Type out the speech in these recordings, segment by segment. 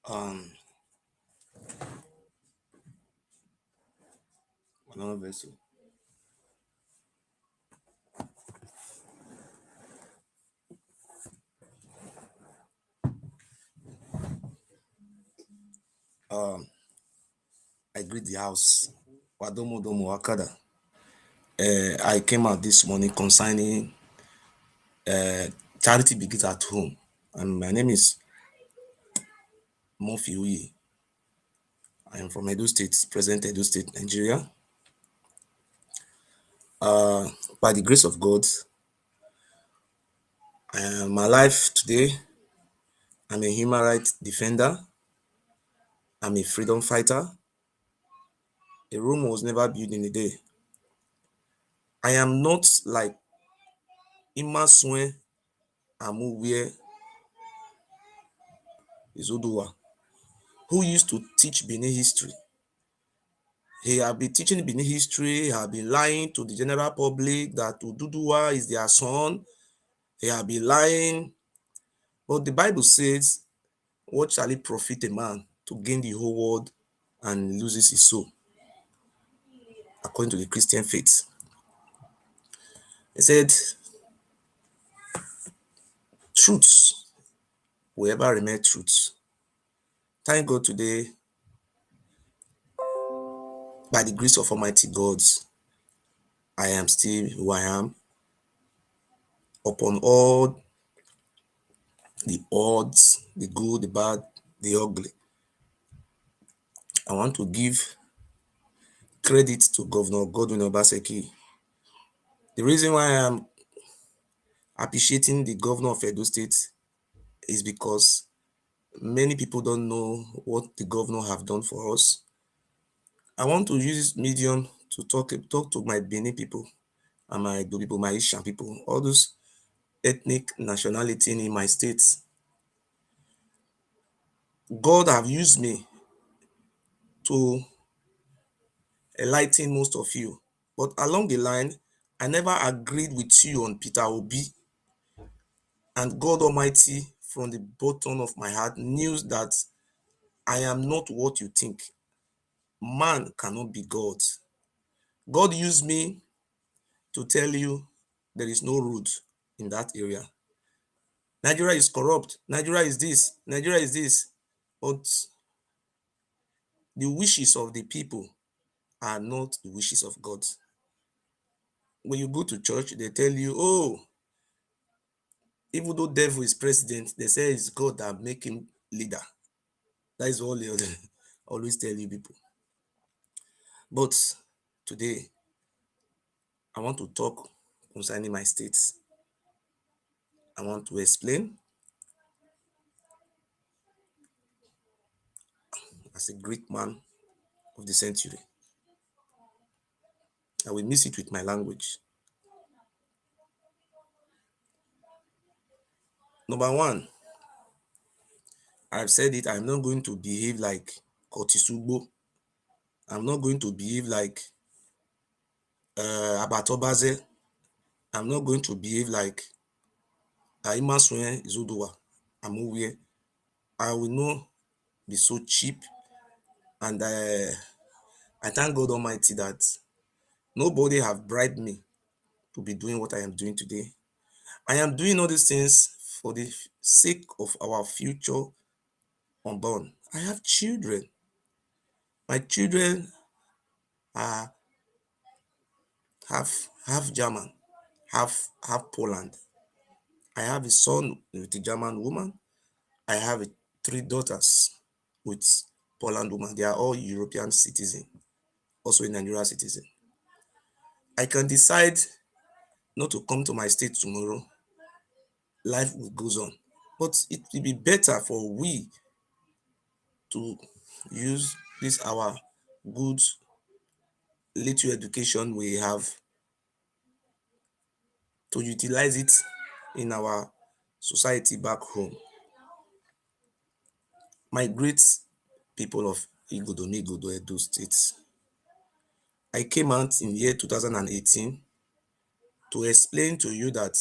Um, Another vessel. Um, I greet the house. Wadomo domo wakada. I came out this morning concerning charity begins at home, and my name is Mofi Uyi. I am from Edo State, present Edo State, Nigeria. By the grace of God, my life today, I'm a human rights defender. I'm a freedom fighter. A Rome was never built in a day. I am not like Imasue Amuwie Izoduwa, who used to teach Benin history. He had been teaching Benin history, he had been lying to the general public that Oduduwa is their son. He had been lying. But the Bible says, what shall it profit a man to gain the whole world and loses his soul? According to the Christian faith. He said, truth will ever remain truth. Thank God today, by the grace of Almighty God, I am still who I am. Upon all the odds, the good, the bad, the ugly, I want to give credit to Governor Godwin Obaseki. The reason why I'm appreciating the governor of Edo State is because many people don't know what the governor have done for us. I want to use this medium to talk to my Benin people and my Edo people, my Ishan people, all those ethnic nationality in my state. God have used me to enlighten most of you. But along the line, I never agreed with you on Peter Obi. And God Almighty, from the bottom of my heart, knew that I am not what you think. Man cannot be God. God used me to tell you there is no root in that area. Nigeria is corrupt. Nigeria is this. Nigeria is this. But the wishes of the people are not the wishes of God. When you go to church, they tell you, oh, even though devil is president, they say it's God that make him leader. That is all they always tell you people. But today, I want to talk concerning my states. I want to explain as a Greek man of the century. I will mix it with my language. Number one, I've said it, I'm not going to behave like Kotisubo. I'm not going to behave like Abatobaze. I'm not going to behave like Aimasuen Izodowa. I'm aware. I will not be so cheap. And I thank God Almighty that nobody have bribed me to be doing what I am doing today. I am doing all these things for the sake of our future unborn. I have children. My children are half German, half Poland. I have a son with a German woman. I have three daughters with Poland woman. They are all European citizens, also a Nigerian citizen. I can decide not to come to my state tomorrow. Life will goes on. But it will be better for we to use this our good little education we have to utilize it in our society back home. My great people of Igodo Edo State, I came out in year 2018 to explain to you that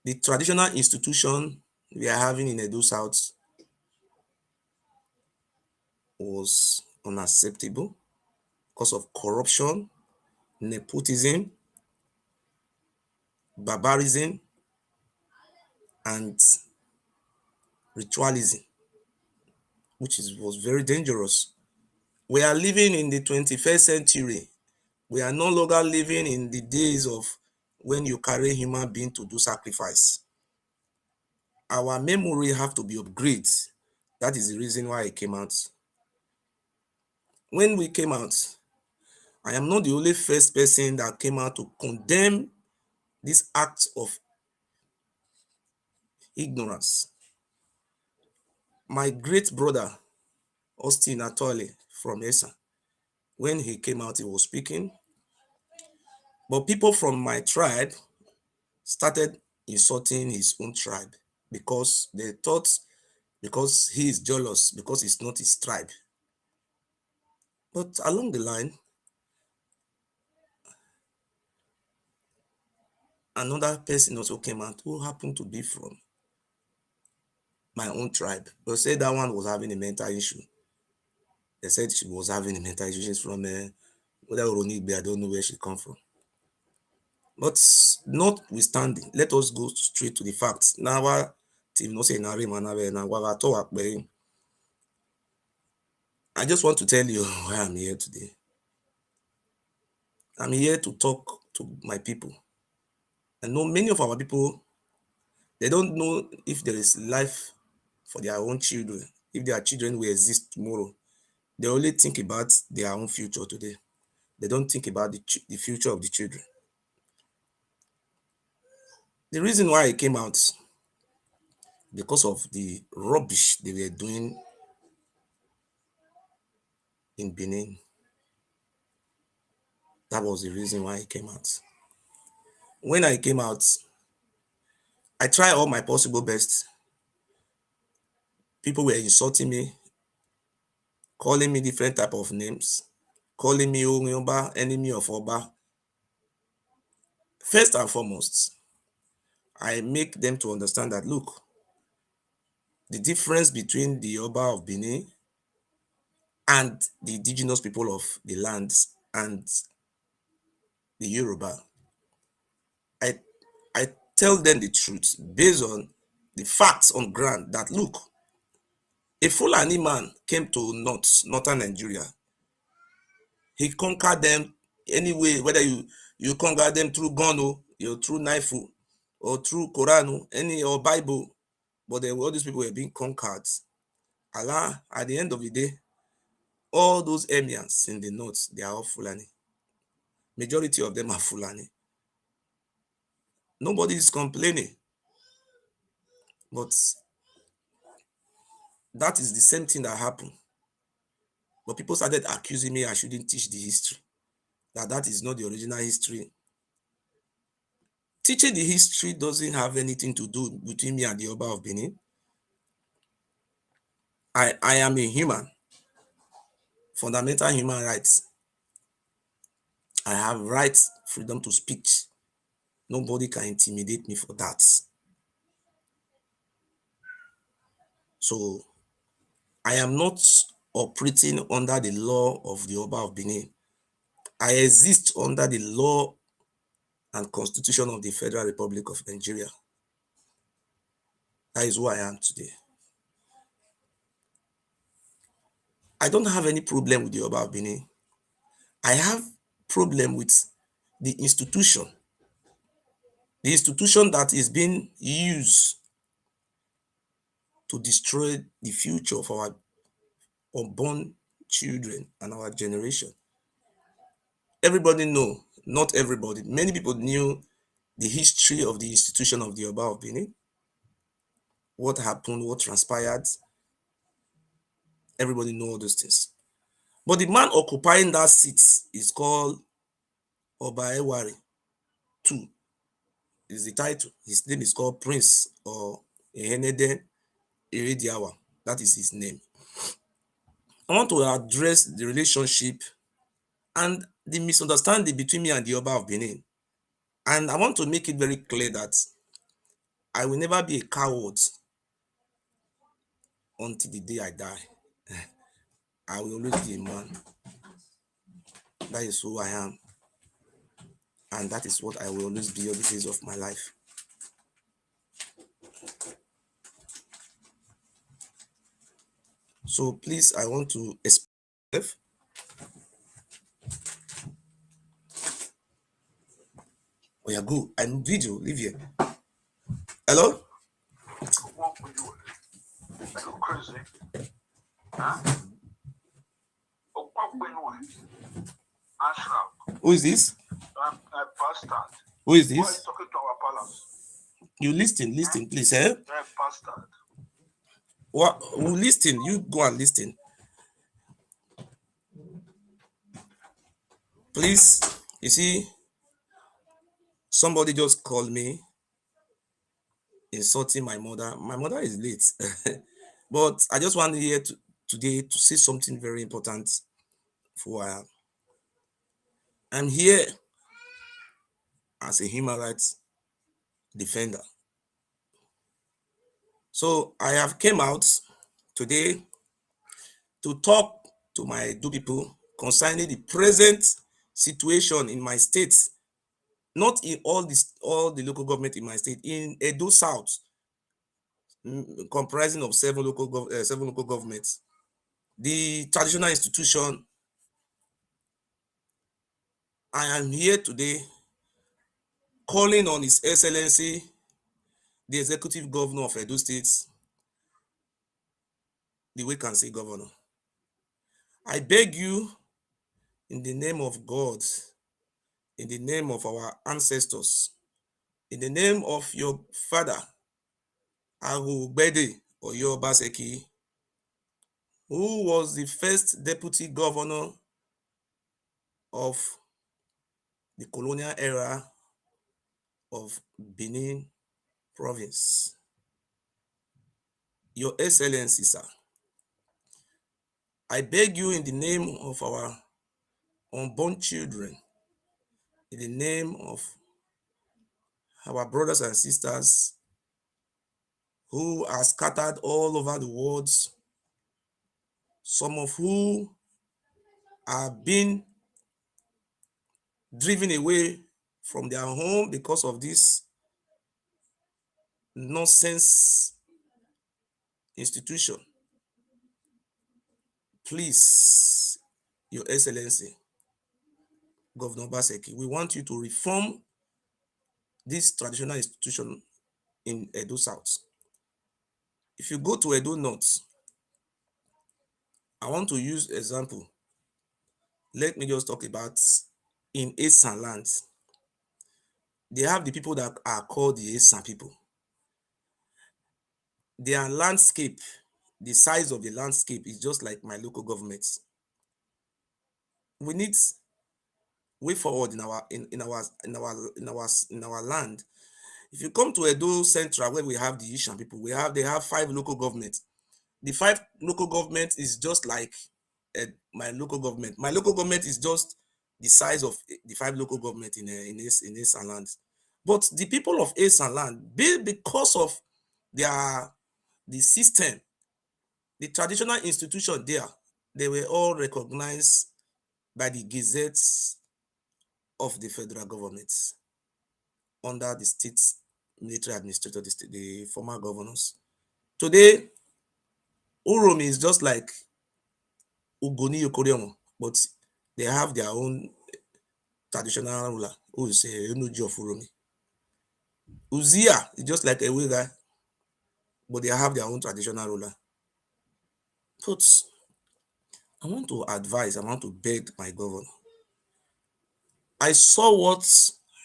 the traditional institution we are having in Edo South was unacceptable because of corruption, nepotism, barbarism, and ritualism, was very dangerous. We are living in the 21st century. We are no longer living in the days of when you carry human being to do sacrifice. Our memory have to be upgraded. That is the reason why I came out. When we came out, I am not the only first person that came out to condemn this act of ignorance. My great brother, Austin Atole from ESA, when he came out, he was speaking. But people from my tribe started insulting his own tribe because they thought because he is jealous, because it's not his tribe. But along the line, another person also came out who happened to be from my own tribe. They said that one was having a mental issue. They said she was having a mental issue. She's from whether Oronigbe, I don't know where she come from. But notwithstanding, let us go straight to the facts. Now, team no say I just want to tell you why I'm here today. I'm here to talk to my people. I know many of our people, they don't know if there is life for their own children, if their children will exist tomorrow. They only think about their own future today. They don't think about the future of the children. The reason why I came out, because of the rubbish they were doing in Benin. That was the reason why I came out. When I came out, I tried all my possible best. People were insulting me, calling me different type of names, calling me Oba, enemy of Oba. First and foremost, I make them to understand that, look, the difference between the Oba of Benin and the indigenous people of the lands and the Yoruba, I, I tell them the truth based on the facts on ground that, look, a Fulani man came to northern Nigeria. He conquered them anyway, whether you conquer them through gun or through knife or through Quran or Bible, but all these people were being conquered. Allah, at the end of the day, all those emirs in the north, they are all Fulani. Majority of them are Fulani. Nobody is complaining, but that is the same thing that happened. But people started accusing me I shouldn't teach the history, that is not the original history. Teaching the history doesn't have anything to do between me and the Oba of Benin. I am a human, fundamental human rights. I have rights, freedom to speech. Nobody can intimidate me for that. So I am not operating under the law of the Oba of Benin. I exist under the law and constitution of the Federal Republic of Nigeria. That is who I am today. I don't have any problem with the Oba of Benin. I have problem with the institution that is being used to destroy the future of our unborn children and our generation. Everybody know, not everybody, many people knew the history of the institution of the Oba of Benin, what happened, what transpired. Everybody know all those things. But the man occupying that seat is called Oba Ewari II, is the title. His name is called Prince or Ehenede Iridiawa. That is his name. I want to address the relationship and the misunderstanding between me and the Oba of Benin. And I want to make it very clear that I will never be a coward until the day I die. I will always be a man. That is who I am. And that is what I will always be all the days of my life. So please, I want to express. Oh yeah, go. I'm video. Leave here. Hello? What were you? Are you crazy? Huh? Oh, what were you? Answer up. Who is this? I'm a bastard. Who is Why are you this? talking to our palace? You listen, please. Eh? You're a bastard. What? Listen. You go and listen. Please. You see, somebody just called me insulting my mother. My mother is late, but I just want here today to say something very important for her. I'm here as a human rights defender. So I have came out today to talk to my two people concerning the present situation in my state, not in all the local government in my state, in Edo South, comprising of seven local governments. The traditional institution. I am here today calling on His Excellency, the Executive Governor of Edo State, the Wakansi Governor. I beg you, in the name of God, in the name of our ancestors, in the name of your father, Arugbede Oyo Obaseki, who was the first deputy governor of the colonial era of Benin province. Your Excellency, sir, I beg you in the name of our unborn children, in the name of our brothers and sisters who are scattered all over the world, some of who are being driven away from their home because of this nonsense institution. Please, Your Excellency, Governor Obaseki, we want you to reform this traditional institution in Edo South. If you go to Edo North, I want to use example. Let me just talk about in Esan lands. They have the people that are called the Esan people. Their landscape, the size of the landscape is just like my local governments. We need way forward in our land. If you come to Edo Central, where we have the Ishan people, they have 5 local governments. The 5 local government is just like my local government. My local government is just the size of the 5 local government in Esan land. But the people of Esan land, because of their the system, the traditional institution there, they were all recognized by the gazettes of the federal government under the state military administrator, the former governors. Today, Uromi is just like Ugoni Yokoriomo, but they have their own traditional ruler who is Enuji of Uromi. Uzia is just like a Wega, but they have their own traditional ruler. But I want to beg my governor. I saw what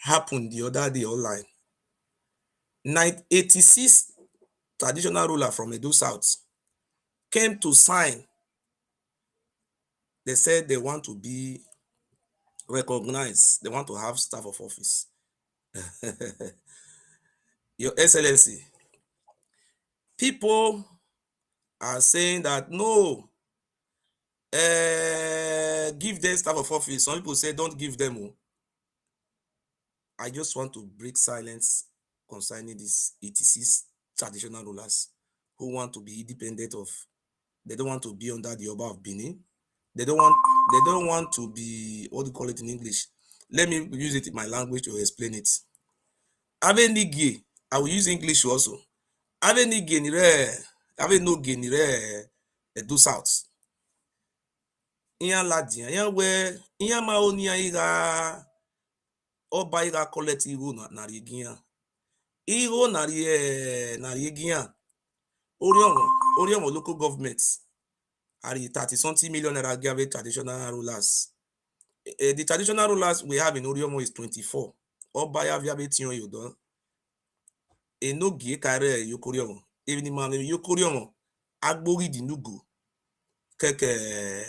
happened the other day online. 86 traditional ruler from Edo South came to sign. They said they want to be recognized. They want to have staff of office. Your Excellency, people are saying that no, give them staff of office. Some people say don't give them. I just want to break silence concerning these 86 traditional rulers who want to be independent of, they don't want to be under the Oba of Benin. They don't want to be, what do you call it in English? Let me use it in my language to explain it. Enegies, I will use English also. Enegies ni re Edo South. Iya ladian, iya we, iya ma oni ira oba ira collect iro na rigian. Iro na rigian. Oriomo local government are 30 something million naira give traditional rulers. The traditional rulers we have in Oriomo is 24. Oba ya via betion yodo. Enogie kare yokoriomo. Even man yokoriomo agbori di nugu keke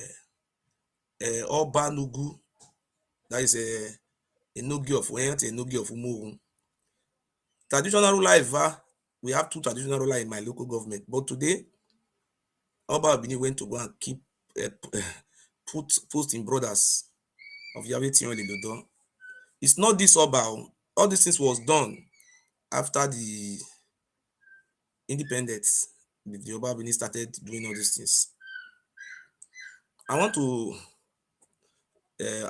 oba nugu. That is enogie of Went, enogie of Umogun. Traditional ruler, we have two traditional rulers in my local government, but today Oba Obini went to go and keep post in brothers of Yahweh Tion Ledodo. It's not this Oba. All these things was done after the independence. The Oba Obini started doing all these things. I want to,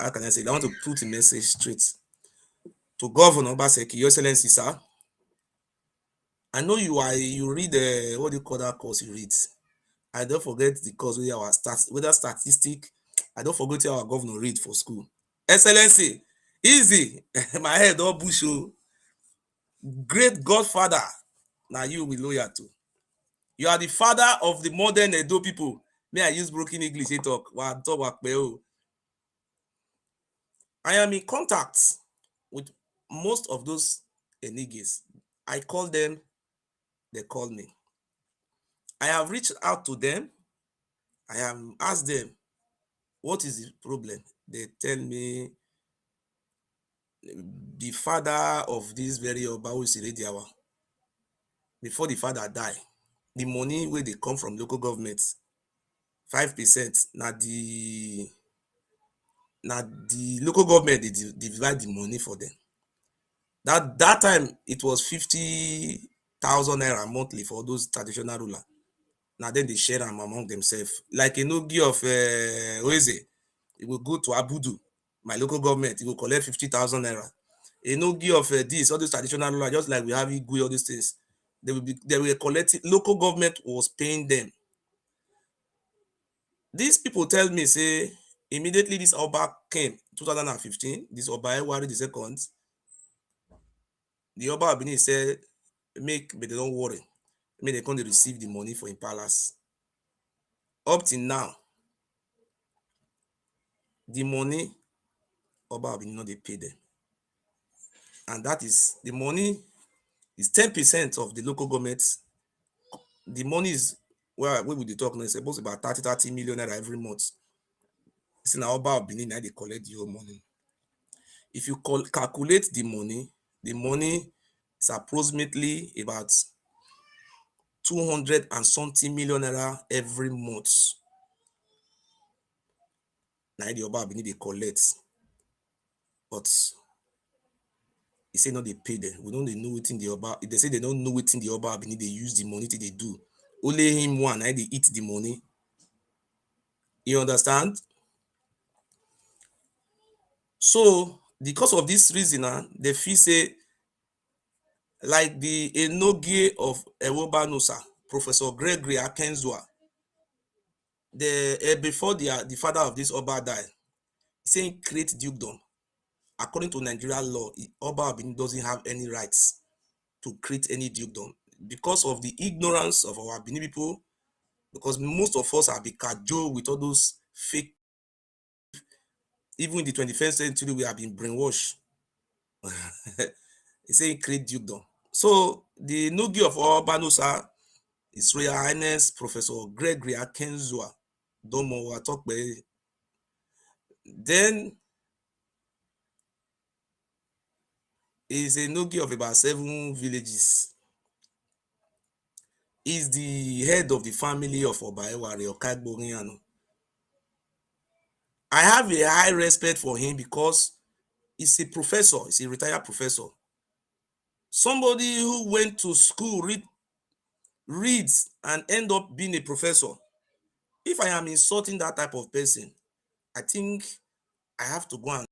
how can I say? I want to put a message straight to Governor Obaseki, Your Excellency, sir. I know you read what do you call that course you read? I don't forget the course whether statistic. I don't forget our governor read for school. Excellency, easy. My head all bush. Great godfather. Now you will loyal to. You are the father of the modern Edo people. May I use broken English? Talk. I am in contact with most of those Enegies. I call them, they call me. I have reached out to them. I have asked them, what is the problem? They tell me the father of this very Oba who is Irediawa, before the father die, the money where they come from local government, 5%, na the local government they divide the money for them. That time it was 50,000 naira monthly for those traditional ruler. Now then they share them among themselves. Like a Nogi of Oeze, it will go to Abudu, my local government, it will collect 50,000 naira. A Nogi of this, all these traditional ruler, just like we have Igwe, all these things, they will collect it. Local government was paying them. These people tell me, say, immediately this Oba came, 2015, this Oba Ewari the second, the Oba Abini said, but they don't worry. They can't receive the money for in palace. Up till now, the money Oba Abini not they pay them. And that is, the money is 10% of the local government. The money is, where we will talk now, it's supposed to be about 30 million naira every month. It's now Oba Abini, now they collect the whole money. If you calculate the money is approximately about 200 and something million naira every month. Now the Oba Abini they collect, but he say no, they pay them. We don't know what in the Oba. They say they don't know what in the Oba Abini they use the money they do. Only him one, now they eat the money. You understand? So because of this reason, they feel say like the Enogie of Ewobanusa, Professor Gregory Akenzua, before the father of this Oba died, saying create dukedom. According to Nigerian law, Oba Abini doesn't have any rights to create any dukedom because of the ignorance of our Benin people. Because most of us have been cajoled with all those fake. Even in the 21st century, we have been brainwashed. He saying create dukedom. So the Nogi of Obanusa is Royal Highness Professor Gregory Akenzua. Domo Watokbe. Then is a Nogi of about 7 villages. Is the head of the family of Obaewari or Kagboriano. I have a high respect for him because he's a professor, he's a retired professor. Somebody who went to school, reads, and end up being a professor. If I am insulting that type of person, I think I have to go and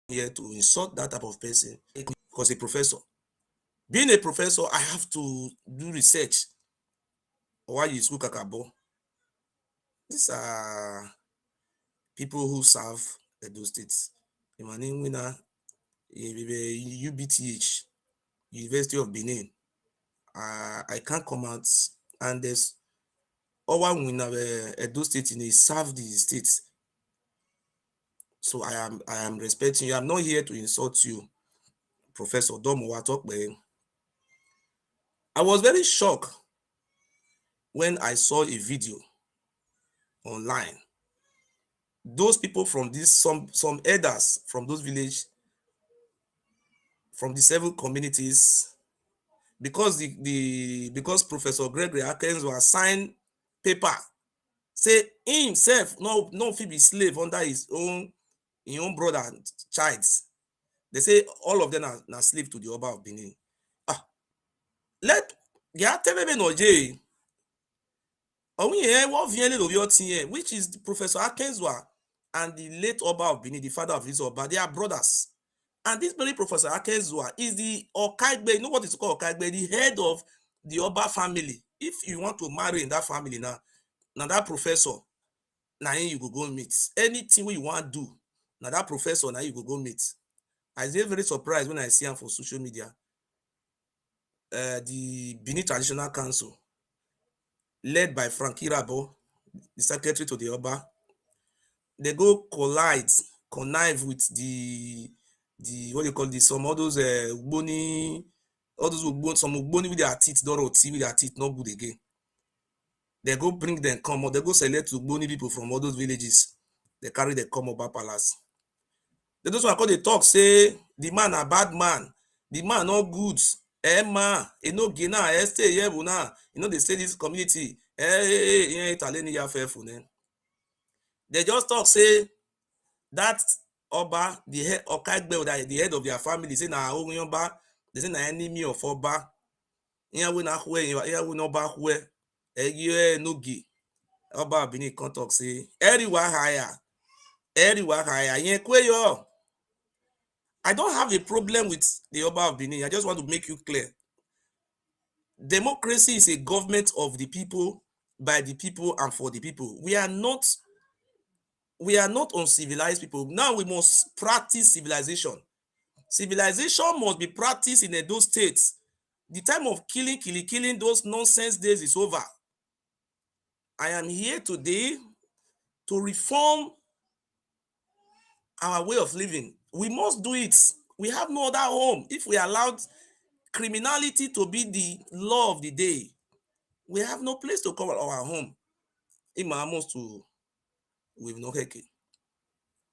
here to insult that type of person because a professor. Being a professor, I have to do research. Why you school kakabo? These are people who serve those states. Emmanuel winner, UBTH, University of Benin. I can't come out, and there's our winner Edo State in a serve the states. So I am respecting you. I'm not here to insult you, Professor Domo Watokbe. I was very shocked when I saw a video online. Those people from this, some elders from those villages, from the several communities, because because Professor Gregory Akens was signed paper, say himself no fit be slave under his own brother and child. They say all of them are slave to the Oba of Benin. Ah, let Giatebe Noje, which is Professor Akenzwa and the late Oba of Benin, the father of this Oba, they are brothers. And this very Professor Akenzwa is the Okaigbe, you know what is called Okaigbe, the head of the Oba family. If you want to marry in that family now that professor, now you go meet. Anything you want to do, now that professor, now you go meet. I was very surprised when I see him for social media. The Benin Traditional Council, led by Frank Irabo, the secretary to the Oba, they go connive with the what do you call this? Some all those Ugboni, some Ugboni with their teeth, Dorothy with their teeth not good again. They go bring them come up, they go select Ugboni people from all those villages. They carry them come up palace. They those one call they talk say the man a bad man, the man not good. Ma, no gain now, stay here now. They say this community, they just talk say that Oba, the head Okagbe, the head of their family, say na Oba, they say na enemy of Oba. Here we na Oba where no gi. Oba Benin come talk say everywhere higher. I don't have a problem with the Oba of Benin. I just want to make you clear. Democracy is a government of the people, by the people, and for the people. We are not uncivilized people. Now we must practice civilization. Civilization must be practiced in those states. The time of killing, those nonsense days is over. I am here today to reform our way of living. We must do it. We have no other home. If we allowed criminality to be the law of the day, we have no place to call our home. Almost to with no heke.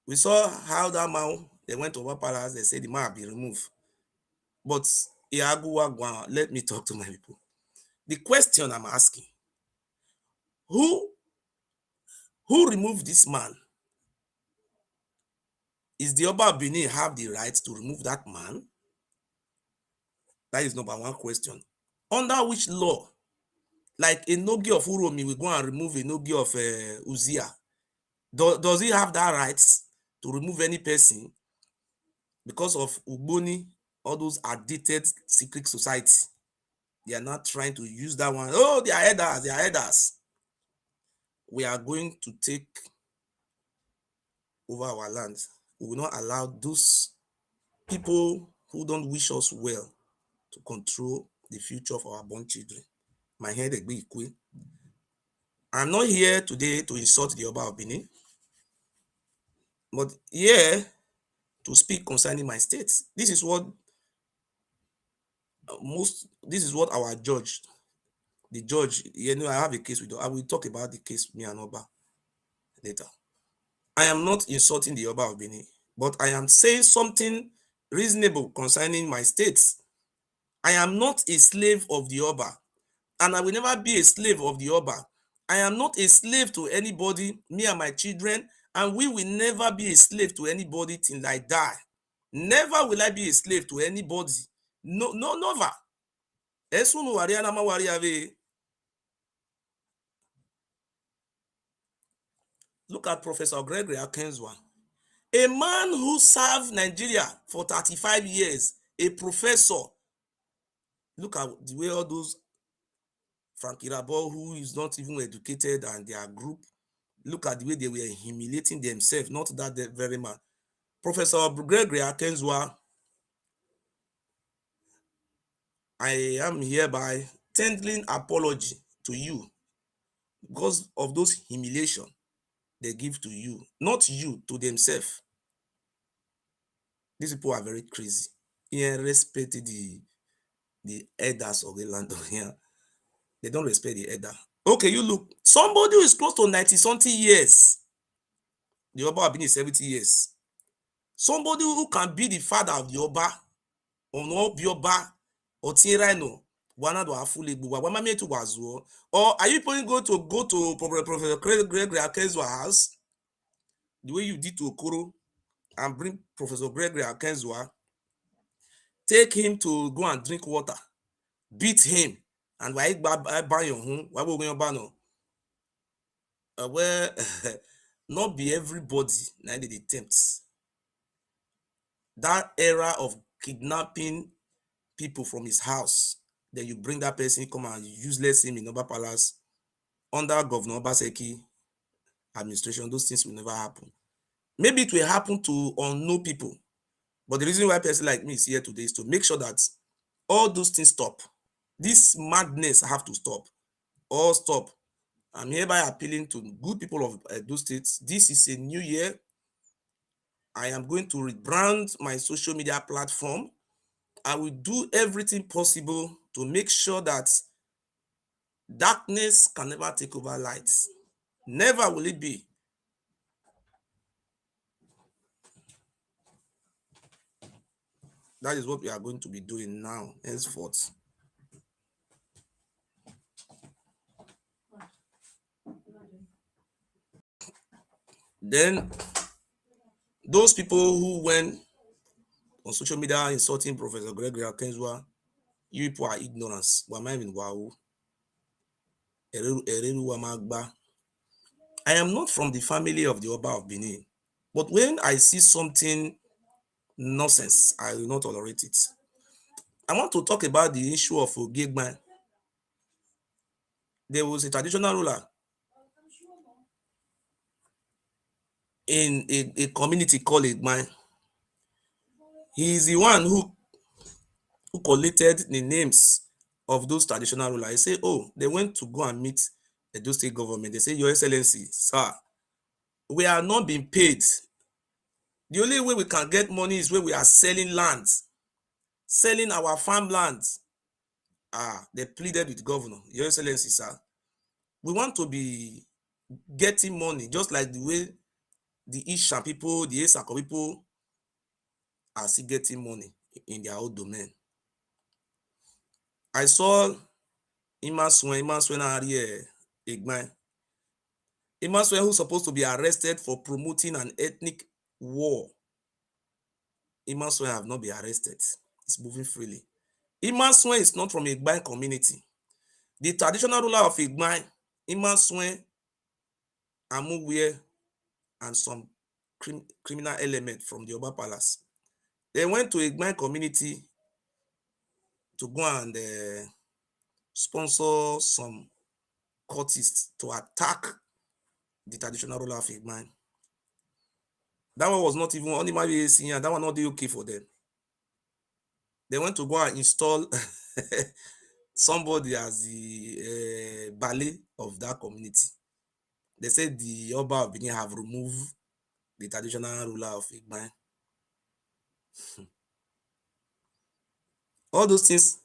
We saw how that man, they went to our palace, they said the man be removed. But let me talk to my people. The question I'm asking, who removed this man? Is the Oba of Benin have the right to remove that man? That is number one question. Under which law? Like a Nogi of Uromi will go and remove a Nogi of Uzia. Does he have that right to remove any person because of Ugboni, all those addicted secret society? They are not trying to use that one. Oh, they are elders. We are going to take over our land. We will not allow those people who don't wish us well to control the future of our born children. My head is big. I'm not here today to insult the Oba of Benin, but here to speak concerning my state. This is what our judge, the judge, I have a case with. I will talk about the case me and Oba later. I am not insulting the Oba of Benin, but I am saying something reasonable concerning my state. I am not a slave of the Oba, and I will never be a slave of the Oba. I am not a slave to anybody, me and my children, and we will never be a slave to anybody till I die. Never will I be a slave to anybody. No, never. Look at Professor Gregory Akenzwa, a man who served Nigeria for 35 years, a professor. Look at the way all those Frankie Rabo, who is not even educated, and their group, look at the way they were humiliating themselves, not that very man. Professor Gregory Akenzwa, I am hereby tendering apology to you because of those humiliation they give to you, not you, to themselves. These people are very crazy. Here, respect the elders of the land of here. They don't respect the elder. Okay, you look, somebody who is close to 90 something years, the Oba have been in 70 years. Somebody who can be the father of the Oba, or Bioba, or Tirano, one of our fully to or are you going to go to Professor Gregory Akezwa's house the way you did to Okoro and bring Professor Gregory Akezwa, take him to go and drink water, beat him, and why buy your home? Why will we ban? Well, not be everybody na dey tempt. That era of kidnapping people from his house, then you bring that person come and useless him in Oba Palace under Governor Obaseki administration, those things will never happen. Maybe it will happen to unknown people, but the reason why a person like me is here today is to make sure that all those things stop. This madness have to stop. All stop. I'm hereby appealing to good people of those states. This is a new year. I am going to rebrand my social media platform. I will do everything possible to make sure that darkness can never take over light. Never will it be. That is what we are going to be doing now, henceforth. Then, those people who went on social media insulting Professor Gregory Akenzwa, you people are ignorance. I am not from the family of the Oba of Benin, but when I see something nonsense, I will not tolerate it. I want to talk about the issue of Ogegban. There was a traditional ruler in a community called Egban. He is the one who collected the names of those traditional rulers. He say, oh, they went to go and meet the state government. They say, Your Excellency, sir, we are not being paid. The only way we can get money is when we are selling lands, selling our farmlands. They pleaded with the governor, Your Excellency, sir, we want to be getting money just like the way the Isha people, the Esako people are still getting money in their own domain. I saw Imasuen Egban. Imasuen, who's supposed to be arrested for promoting an ethnic war. Imasuen have not been arrested. He's moving freely. Imasuen is not from Egban community. The traditional ruler of Egban, Imasuen, Amuwe, and some criminal element from the Oba Palace. They went to Egban community to go and sponsor some cultists to attack the traditional ruler of Egban. That one was not even only my senior, that one not okay for them. They went to go and install somebody as the ballet of that community. They said the Oba of Benin have removed the traditional ruler of Egban. All those things,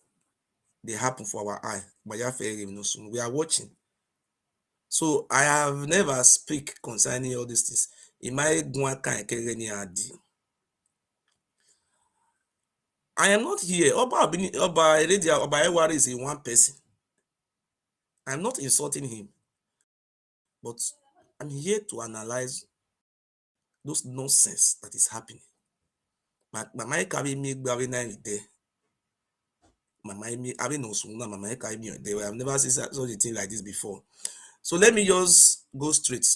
they happen for our eye. We are watching. So I have never speak concerning all these things. I am not here. Oba Ewari is a one person. I'm not insulting him, but I'm here to analyze those nonsense that is happening. Mama carry me there. Mama no sooner. Mama carry me there. I've never seen such a thing like this before. So let me just go straight.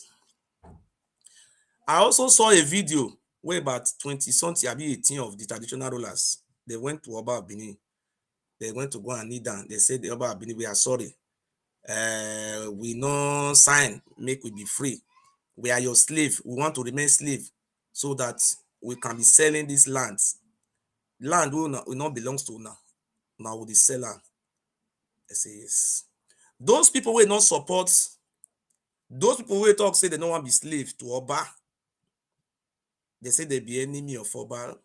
I also saw a video where about 20 something, abi 18 of the traditional rulers, they went to Oba of Benin. They went to go and kneel down. They said, the Oba of Benin, we are sorry. We no sign, make we be free. We are your slave. We want to remain slave so that we can be selling these lands. Land will not belongs to now. Now we the seller. They say yes. Those people will not support, those people will talk say they don't want to be slave to Oba. They say they be enemy of Oba.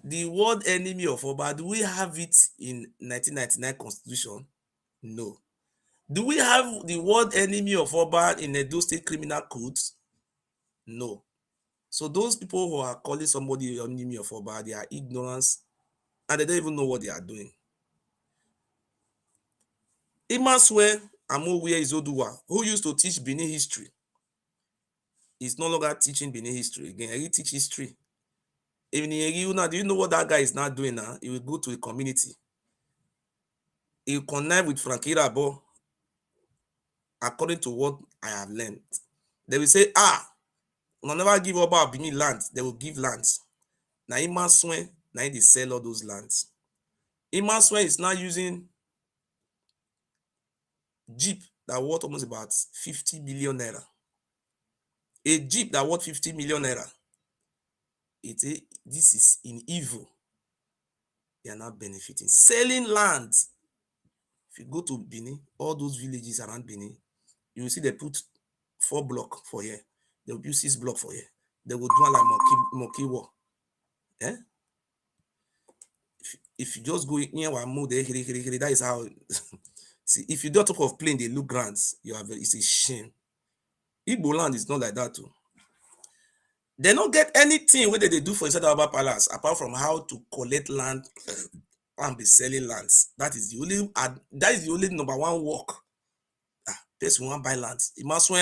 The word enemy of Oba, do we have it in 1999 constitution? No. Do we have the word enemy of Oba in Edo State Criminal Code? No. So those people who are calling somebody enemy of Oba, they are ignorance and they don't even know what they are doing. Imaswe Amowie Izoduwa, who used to teach Benin history, is no longer teaching Benin history again. He teach history. Even do you know what that guy is now doing now? He will go to the community. He will connect with Frankie Rabo, according to what I have learned. They will say, we'll never give Oba Benin land. They will give lands. Now Imaswe, now they sell all those lands. Imaswe is now using Jeep that worth almost about 50 million naira. A Jeep that worth 50 million naira. This is in evil. They are not benefiting. Selling land. If you go to Benin, all those villages around Benin, you will see they put 4 blocks for here. They will put 6 blocks for here. They will do like monkey war. Eh? If you just go near one mode, that is how. See, if you don't talk of plane, they look grand. It's a shame. Igbo land is not like that too. They don't get anything whether they do for inside Aba Palace apart from how to collect land and be selling lands. That is the only number one work. Person want buy land. It must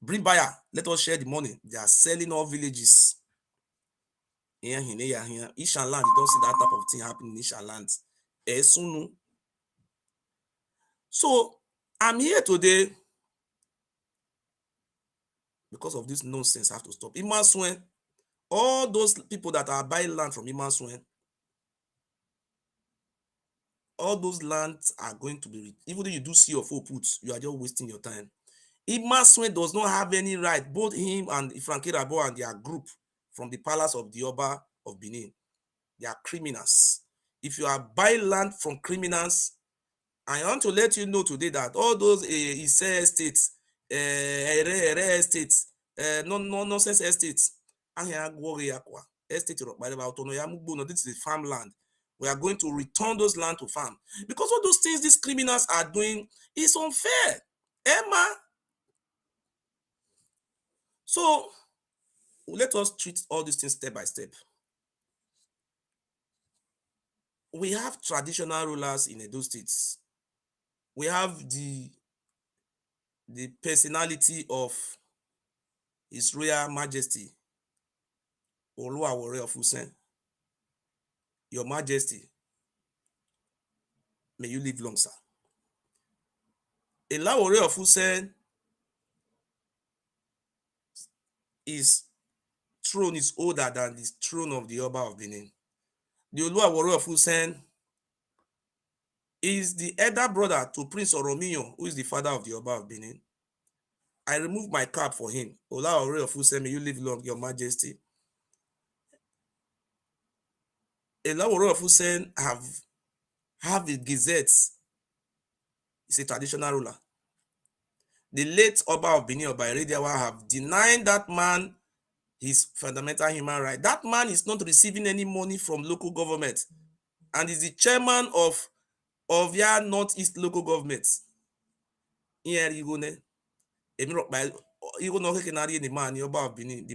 bring buyer. Let us share the money. They are selling all villages. Here. Ishan land, you don't see that type of thing happening in Ishan land. So I'm here today because of this nonsense. I have to stop. Imaswen, all those people that are buying land from Imaswen, all those lands are going to be, even though you do CFO put, you are just wasting your time. Imaswen does not have any right, both him and Frankie Rabo and their group from the palace of the Oba of Benin. They are criminals. If you are buying land from criminals, I want to let you know today that all those estates, estates, nonsense estates, estate this is farmland. We are going to return those land to farm because all those things these criminals are doing is unfair. Emma. So let us treat all these things step by step. We have traditional rulers in Edo states. We have the personality of His Royal Majesty Oluwawore of Usen. Your Majesty, may you live long, sir. Olawore of Usen, his throne is older than the throne of the Oba of Benin. The Oluwawore of Usen is the elder brother to Prince Oromiyan, who is the father of the Oba of Benin. I remove my cap for him. Olawore of Usen, may you live long, Your Majesty. Olawore of Usen have a gazette. He's a traditional ruler. The late Oba of Benin, Oba Erediawa, have denied that man his fundamental human right. That man is not receiving any money from local government and is the chairman of Ovia Northeast local government. The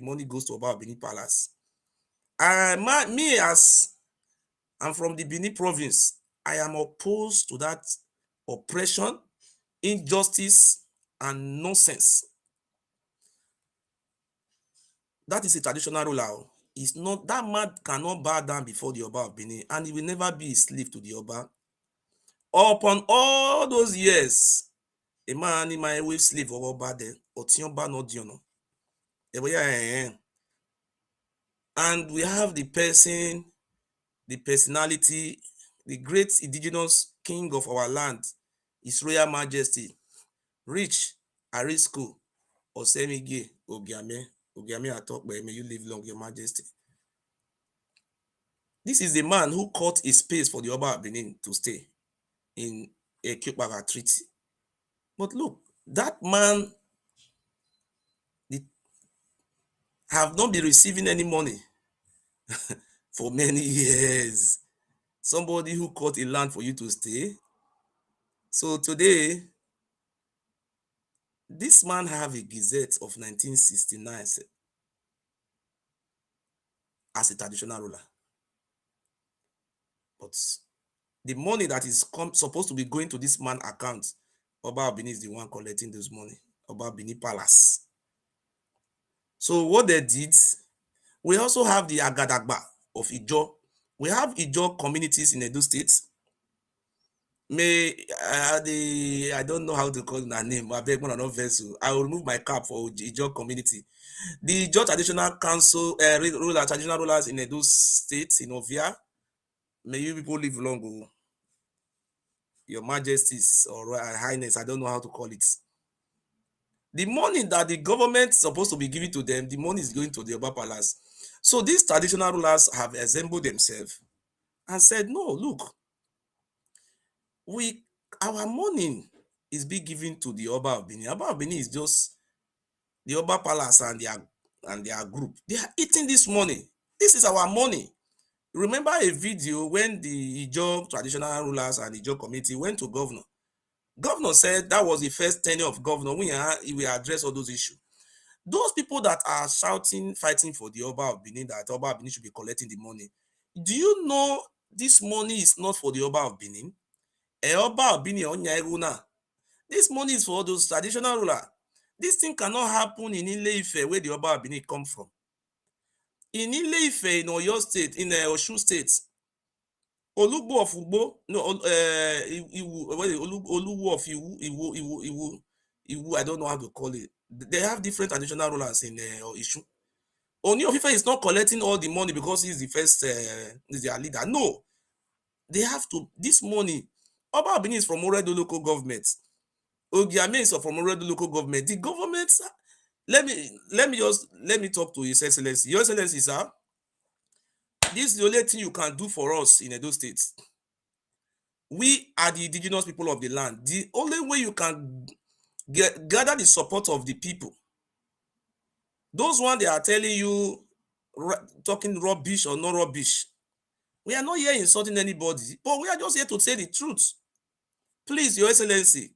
money goes to Oba of Benin Palace. Me, as I'm from the Benin province, I am opposed to that oppression, injustice, and nonsense. That is a traditional ruler. It's not that man cannot bow down before the Oba of Benin, and he will never be a slave to the Oba. Upon all those years, a man in my way slave of Oba then. Otionba no diono. And we have the person, the personality, the great indigenous king of our land, His Royal Majesty, Rich Arisco Osemige Ogiame. Ogiame Atokbe, may you live long, Your Majesty. This is the man who cut a space for the Oba of Benin to stay in a Ekekpaga Treaty. But look, that man have not been receiving any money for many years. Somebody who cut a land for you to stay. So today, this man have a gazette of 1969 as a traditional ruler. But the money that is supposed to be going to this man account, Oba Benin is the one collecting those money. Oba Benin Palace. So what they did, we also have the Agadagba of Ijo. We have Ijo communities in Edo State. I don't know how to call that name. I beg one another vessel. I will remove my cap for Ijo community. The Ijo traditional council, traditional rulers in Edo State, in Ovia. May you people live long, Your Majesties or Royal Highness. I don't know how to call it. The money that the government is supposed to be giving to them, the money is going to the Oba Palace. So these traditional rulers have assembled themselves and said, no, look, our money is being given to the Oba of Benin. Oba of Benin is just the Oba Palace and their group. They are eating this money. This is our money. Remember a video when the Ijo traditional rulers and the Ijo committee went to governor. Governor said that was the first tenure of governor when he will address all those issues. Those people that are shouting, fighting for the Oba of Benin, that Oba of Benin should be collecting the money. Do you know this money is not for the Oba of Benin? Oba of Benin, this money is for all those traditional rulers. This thing cannot happen in Ile-Ife, where the Oba of Benin come from. In Ile-Ife, in Oyo State, in Osun State, Olugbo of Ugbo, no, Oluwo of Iwu, I don't know how to call it. They have different traditional rulers in Ishu. Oni of Ife is not collecting all the money because he's the first, is their leader. No, they have to, this money, Oba of Benin is from Oredo local government. Ogiame is from Oredo local government. The government, let me talk to His Excellency. Your Excellency, sir, this is the only thing you can do for us in Edo State. We are the indigenous people of the land. The only way you can gather the support of the people, those ones they are telling you, talking rubbish or no rubbish, we are not here insulting anybody, but we are just here to say the truth. Please, Your Excellency,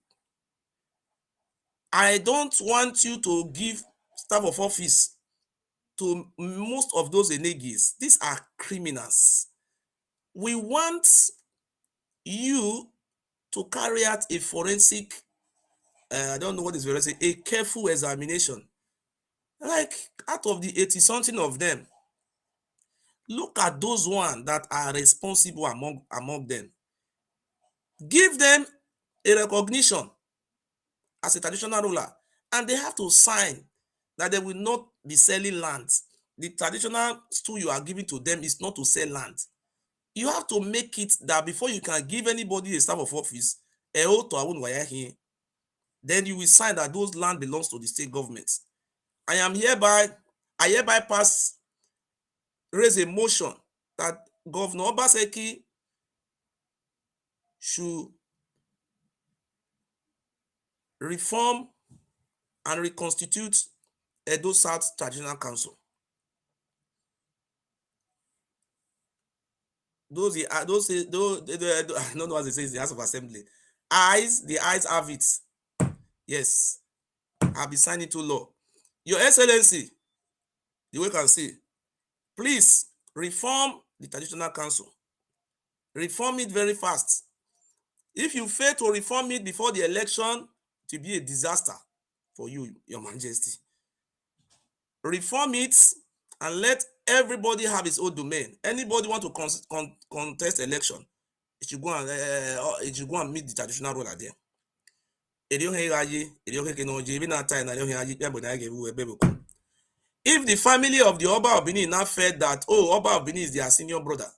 I don't want you to give staff of office to most of those Enegies. These are criminals. We want you to carry out a forensic, I don't know what is forensic, a careful examination. Like out of the 80 something of them, look at those ones that are responsible among them. Give them a recognition as a traditional ruler, and they have to sign that they will not be selling land. The traditional stool you are giving to them is not to sell land. You have to make it that before you can give anybody a staff of office, then you will sign that those land belongs to the state government. I hereby raise a motion that Governor Obaseki should reform and reconstitute Edo South Traditional Council. I don't know what they say, is the House of Assembly. The eyes have it. Yes, I'll be signing to law. Your Excellency, the way you can see, please reform the Traditional Council. Reform it very fast. If you fail to reform it before the election, it will be a disaster for you, Your Majesty. Reform it and let everybody have his own domain. Anybody want to contest election, it should go and meet the traditional ruler there. If the family of the Oba of Benin now felt that, oh, Oba of Benin is their senior brother,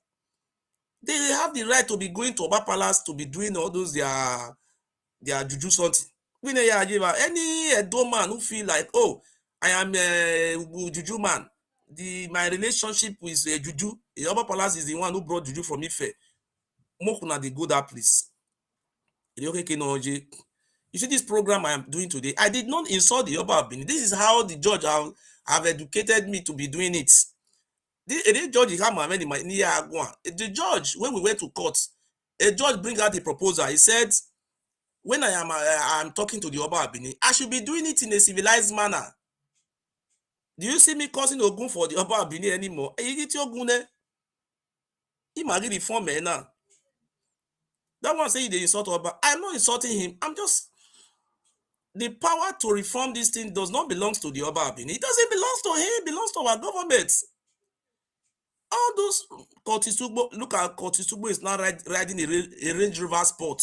they have the right to be going to Oba Palace to be doing all those their juju something. Any Edo man who feel like, oh, I am a juju man, my relationship with juju, the Oba Palace is the one who brought juju from Ife. Mokuna they go that place. You see this program I am doing today, I did not insult the Oba of Benin. This is how the judge have educated me to be doing it. The judge, when we went to court, a judge bring out a proposal. He said, when I'm talking to the Oba of Benin, I should be doing it in a civilized manner. Do you see me causing Ogun for the Oba of Benin anymore? He might the form now. That one say they insult Oba. I'm not insulting him. I'm just, the power to reform this thing does not belong to the Oba of Benin. It doesn't belong to him. It belongs to our government. All those Kotisugbo, look at Kotisugbo is now riding a Range Rover Sport.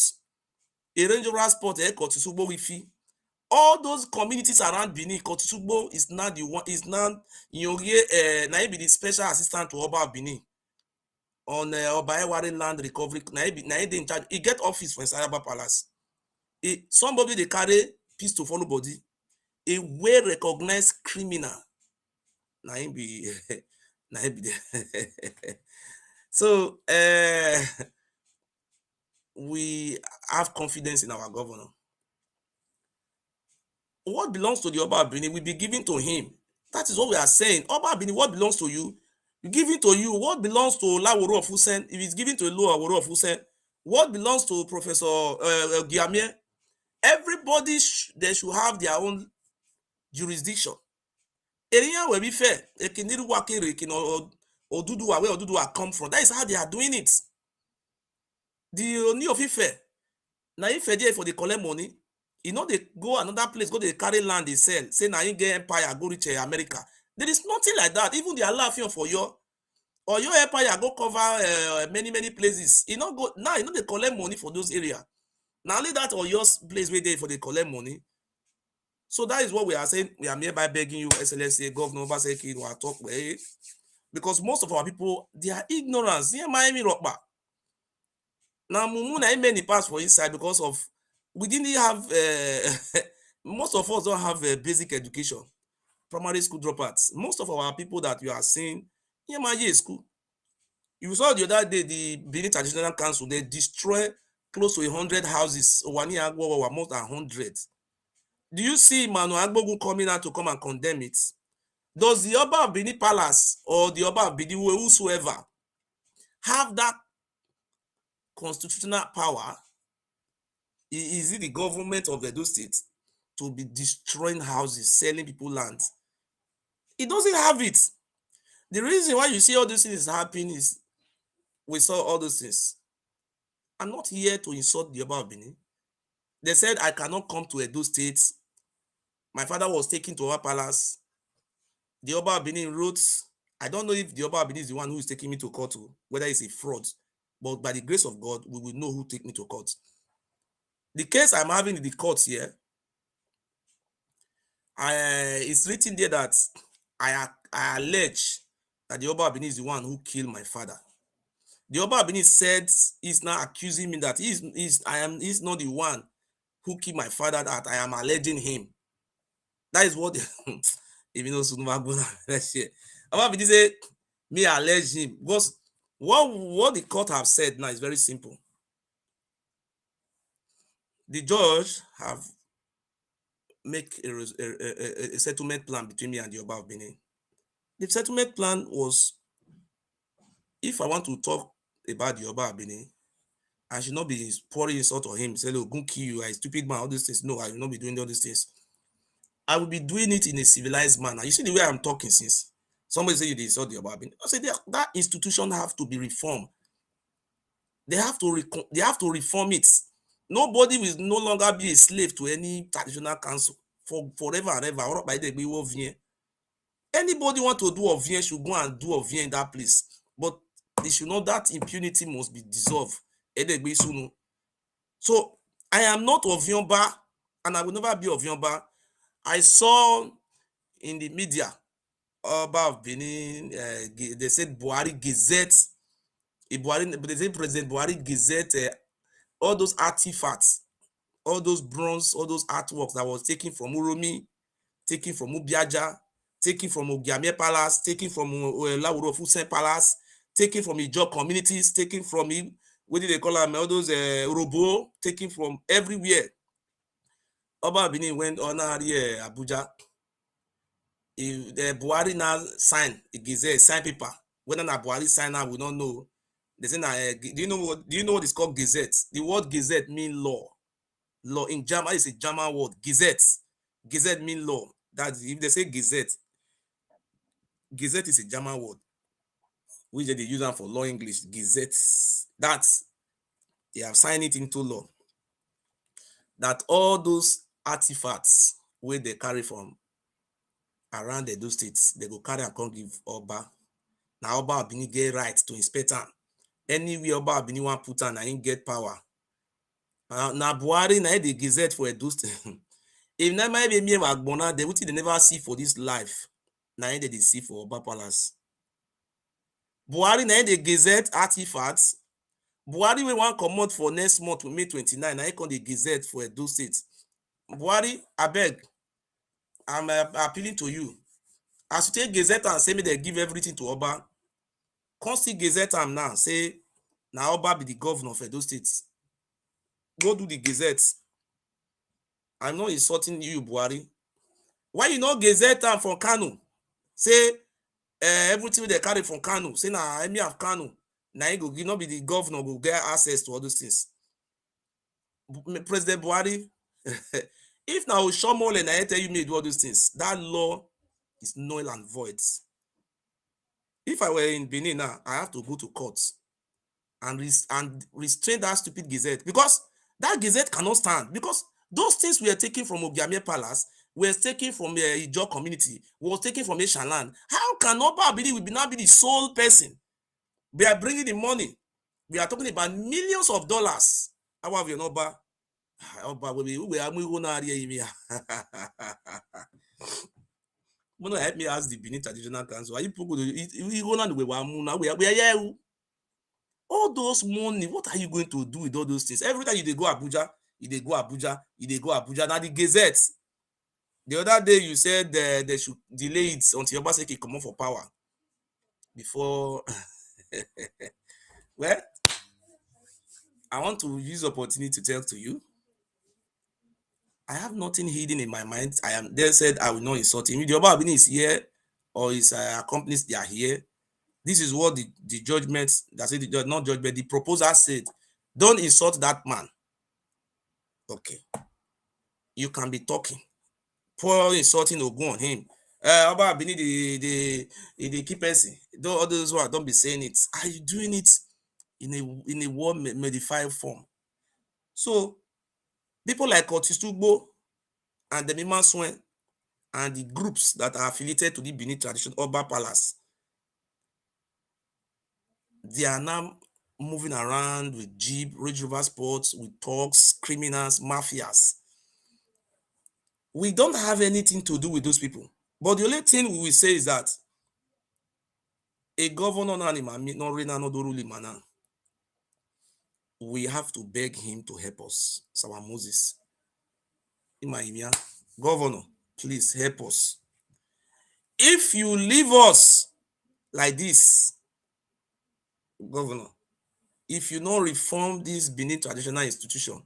A Range Rover Sport, Kotisugbo Wifi. All those communities around Benin, Kotisugbo is now the one, is now now be the special assistant to Oba of Benin on Obaewari land recovery. Now he in charge. He get office for inside Oba Palace. Somebody they carry peace to follow body. A well recognized criminal. Now he be now he be there. So we have confidence in our governor. What belongs to the Oba Benin will be given to him. That is what we are saying. Oba Benin, what belongs to you? Given to you. What belongs to Laworo of Hussein? If it's given to Laworo of Hussein, what belongs to Professor Giamie? Everybody, they should have their own jurisdiction. Area will be fair. Oduduwa, where Oduduwa come from. That is how they are doing it. The Oni of Ife, na Ife there for the collect money. They go another place, go they carry land, they sell. Say na you get empire, go reach America. There is nothing like that. Even the Alaafin for your empire go cover many places. Go now. They collect money for those areas. Now only that or your place where they for the collect money. So that is what we are saying. We are hereby begging you, Excellency Governor Obaseki, to talk with, because most of our people, they are ignorance. Now mumu na many pass for inside because of we didn't have most of us don't have a basic education, primary school dropouts. Most of our people that you are seeing in school. You saw the other day the Benin Traditional Council, they destroy close to 100 houses. More than 100. Do you see Manu Agbogun coming out to come and condemn it? Does the Oba of Benin Palace or the Oba of Benin, whosoever, have that constitutional power? Is it the government of Edo State to be destroying houses, selling people land? It doesn't have it. The reason why you see all these things happening is we saw all those things. I'm not here to insult the Oba of Benin. They said I cannot come to Edo State. My father was taken to our palace. The Oba of Benin wrote, I don't know if the Oba of Benin is the one who is taking me to court, whether it's a fraud, but by the grace of God, we will know who take me to court. The case I'm having in the court here, it's written there that I allege that the Oba of Benin is the one who killed my father. The Oba of Benin said he's now accusing me that he's not the one who killed my father, that I am alleging him. That is what even though Oba of Benin say me allege him, because what the court have said now is very simple. The judge have make a settlement plan between me and the Oba of Benin. The settlement plan was, if I want to talk about the Oba of Benin, I should not be pouring insult on him, say, "Oh, go kill you, I stupid man," all these things. No, I will not be doing all these things. I will be doing it in a civilized manner. You see the way I'm talking since. Somebody say you insult the Oba of Benin. I say that institution have to be reformed. They have to reform it. Nobody will no longer be a slave to any traditional council for forever and ever. Anybody want to do Ovien should go and do Ovien in that place. But they should know that impunity must be dissolved. So I am not Ovionba. and I will never be of Yoruba. I saw in the media about Benin, they said Buhari Gazette, they said President Buhari Gazette, all those artifacts, all those bronze, all those artworks that was taken from Uromi, taken from Ubiaja, taken from Ogiame Palace, taken from Lawuro Fusen Palace, taken from Ijaw communities, taken from, what do they call them, all those Robo, taken from everywhere. Oba Benin went on Abuja. If the Buhari now sign a gazette, sign paper, whether na Buhari sign now, we don't know. They say do you know what is called gazette? The word gazette mean law. Law in German is a German word. Gazette. Gazette mean law. That if they say gazette, gazette is a German word, which they use them for law English. Gazette. That's they have signed it into law. That all those artifacts where they carry from around the those states, they go carry and come give Oba. Now Oba Benin get right to inspect am. Anywhere Oba Benin wan put am, na him get power. Na Buhari na the gazette for Edo State. If na maybe me Agbona, they wetin they never see for this life, na him they see for Oba Palace. Buhari na the gazette artifacts. Buhari wey wan comot for next month, May 29, na him come the gazette for Edo State. Buhari, abeg, I'm appealing to you. As you take gazette am say make dem give everything to Oba, come still gazette am now say na Oba be the governor of Edo State. Go do the gazette. I'm not insulting you, Buhari. Why you no gazette am from Kano? Say everything wey dem carry from Kano, say na Emir of Kano, na him go give, no be the governor go get access to all those things. President Buhari, if na Oshomole na him tell you make you do all those things, that law is null and void. If I were in Benin now, I have to go to court and restrain that stupid gazette, because that gazette cannot stand, because those things were taken from Ogiame Palace, were taken from Ijaw community, was taken from Eshaland. How can Oba Abidi will now be the sole person? We are bringing the money. We are talking about millions of dollars. How have you Oba? Oba we help me ask the Benin Traditional Council. Are you people all those money, what are you going to do with all those things? Every time you dey go Abuja, you dey go Abuja, you dey go Abuja. Now the gazette. The other day you said they should delay it until Obaseki come for power before. Well, I want to use the opportunity to tell to you, I have nothing hidden in my mind. I am there said I will not insult him. If the Oba Abini is here or his accomplices they are here, this is what the judgment that said not judgment, the proposal said. Don't insult that man. Okay. You can be talking. Pour insulting Ogun on him. Oba Abini the key person. All those who are don't be saying it. Are you doing it in a word modified form? So people like Otis Tugbo and the Mima Swen and the groups that are affiliated to the Benin tradition, Oba Palace, they are now moving around with Jeep, Range Rover Sports, with thugs, criminals, mafias. We don't have anything to do with those people. But the only thing we will say is that a governor, we have to beg him to help us. Sawa Moses. Governor, please help us. If you leave us like this, Governor, if you not reform this Benin traditional institution,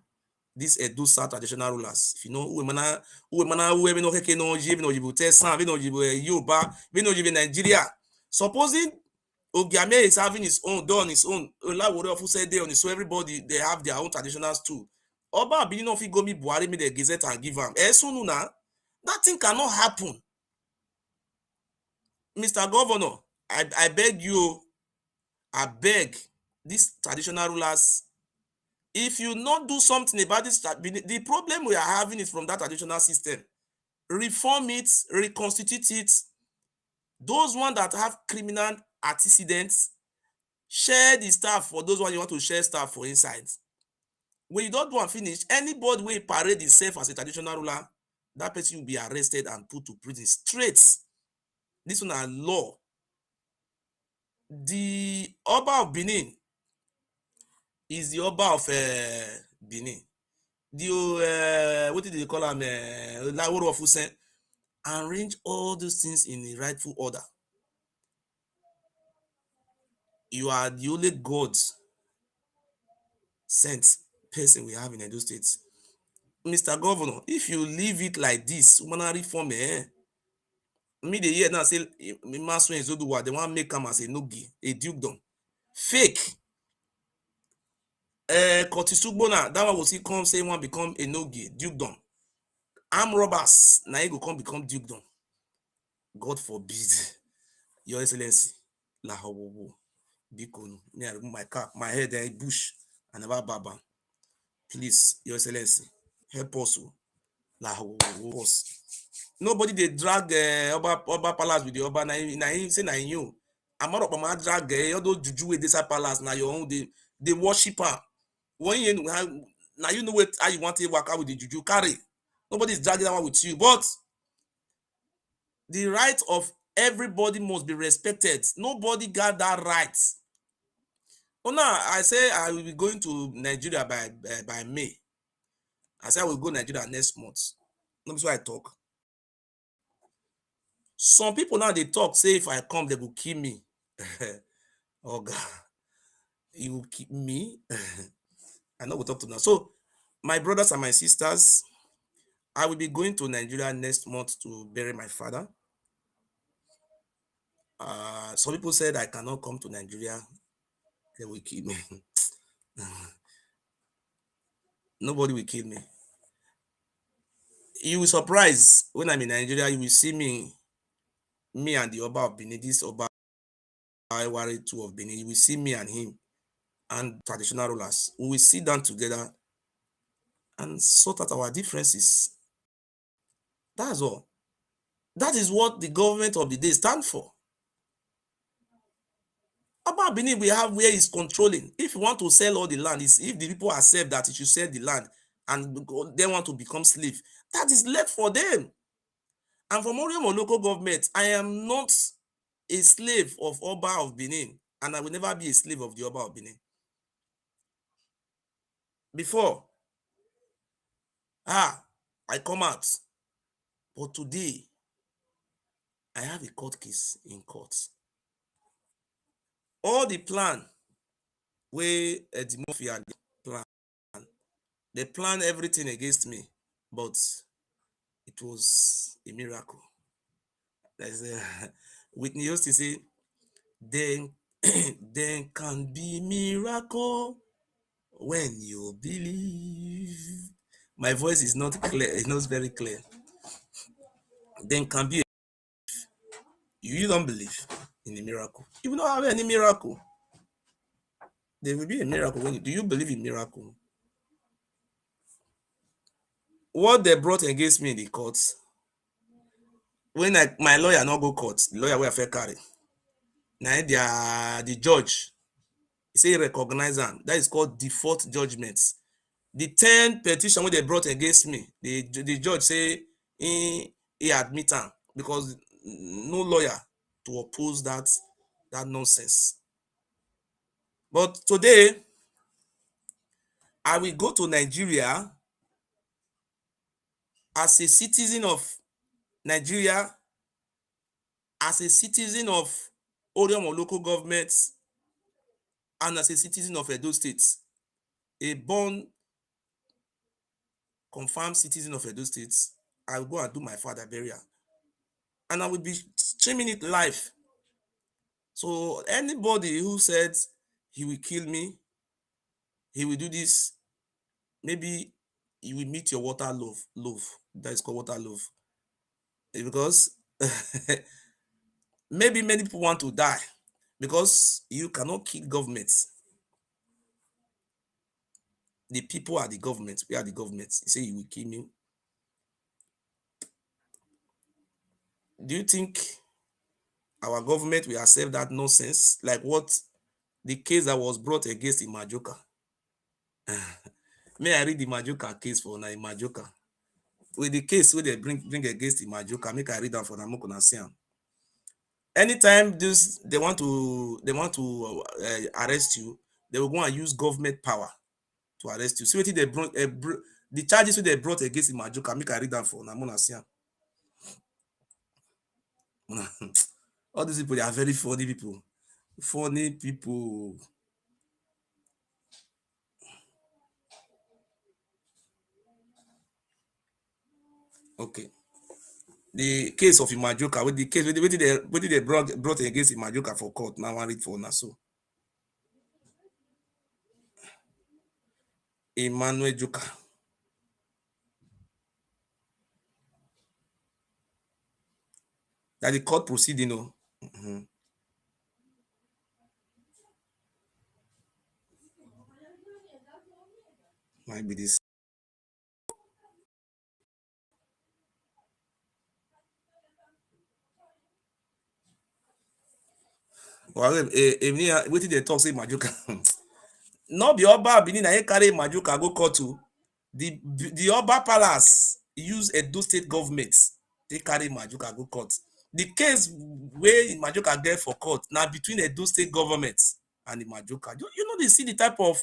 this Edo South traditional rulers, if you know Nigeria, supposing Ogiame is having his own, done his own, Olawore said they on his, so everybody they have their own traditionals too. Oba Abini no fit go meet Buhari, make the gazette and give am. That thing cannot happen. Mr. Governor, I beg you, I beg these traditional rulers, if you not do something about this, the problem we are having is from that traditional system. Reform it, reconstitute it. Those ones that have criminal antecedents, share the staff for those ones you want to share staff for inside. When you don't do and finish, anybody will parade himself as a traditional ruler, that person will be arrested and put to prison straight. This one are law. The Oba of Benin is the Oba of Benin. The what did they call him? Laworo of Hussein. Arrange all those things in a rightful order. You are the only God sent person we have in Edo State. Mr. Governor, if you leave it like this, humanary form, me dey hear now say Maso Ezoduwa, they want make am as a nogi, a dukedom. Fake. Curtis Ugbona, that one will still come say one become a nogi, dukedom. Armed robbers, now he go come become dukedom. God forbid. Your Excellency, Lahawowo, Bikonu, me I remove my cap, my head bush, I never baba. Please, Your Excellency, help us, Lahawowo, us. Nobody dey drag Oba palace with the Oba, na him say na you. Amarokpama drag all those juju wey dey inside palace, na your own, dey worship am. When you now you know what how you want to work out with the juju carry. Nobody is dragging that one with you, but the right of everybody must be respected. Nobody got that right. Oh, now I say I will be going to Nigeria by May. I say I will go Nigeria next month. That's why I talk. Some people now they talk say if I come they will kill me. Oh God, you will keep me. I know we'll talk to now. So my brothers and my sisters, I will be going to Nigeria next month to bury my father. Some people said I cannot come to Nigeria. They will kill me. Nobody will kill me. You will surprise when I'm in Nigeria. You will see me and the Oba of Benin, this Oba Iwari 2 of Benin. You will see me and him and traditional rulers. We will sit down together and sort out our differences. That's all. That is what the government of the day stand for. About Benin, we have where it's controlling. If you want to sell all the land, if the people accept that you should sell the land and they want to become slave, that is left for them. And from Oriom local government, I am not a slave of Oba of Benin, and I will never be a slave of the Oba of Benin. Before, I come out, but today, I have a court case in court. All the plan wey the mafia plan, they plan everything against me, but it was a miracle. There's a Whitney Houston say, then then can be miracle when you believe. My voice is not clear, it's not very clear. Then can be you don't believe in a miracle. You will not have any miracle. There will be a miracle when you do you believe in miracle? What they brought against me in the courts, when my lawyer not go court, the lawyer wey I fit carry, na the judge he say recognize am. That is called default judgment. The 10 petition wey they brought against me, the judge say he admit am because no lawyer to oppose that nonsense. But today, I will go to Nigeria as a citizen of Nigeria, as a citizen of Oriom local government, and as a citizen of Edo State, a born, confirmed citizen of Edo State. I will go and do my father burial, and I will be streaming it live. So anybody who said he will kill me, he will do this, maybe you will meet your water love. That is called water love. Because maybe many people want to die because you cannot kill governments. The people are the government. We are the government. You say you will kill me. Do you think our government will accept that nonsense? Like what the case that was brought against Imajoka? May I read the Majoka case for na Majoka. With the case wey they bring against the Majoka, make I read am for na make una see am. Anytime this they want to arrest you, they will go and use government power to arrest you. See wetin they brought the charges wey they brought against the Majoka, make I read am for na make una see am. All these people, they are very funny people. Funny people. Okay. The case of Imajoka, with the case, wetin they brought against Imajoka for court. Now I read for una so. Emmanuel Joka. That the court proceeding, oh. Might be this. Well, wetin they talk say Majoka. No be Oba Benin na him carry Majoka go court to. The Oba Palace use Edo State government. They carry Majoka go court. The case wey Majoka get for court na between Edo State government and the Majoka. You know they see the type of,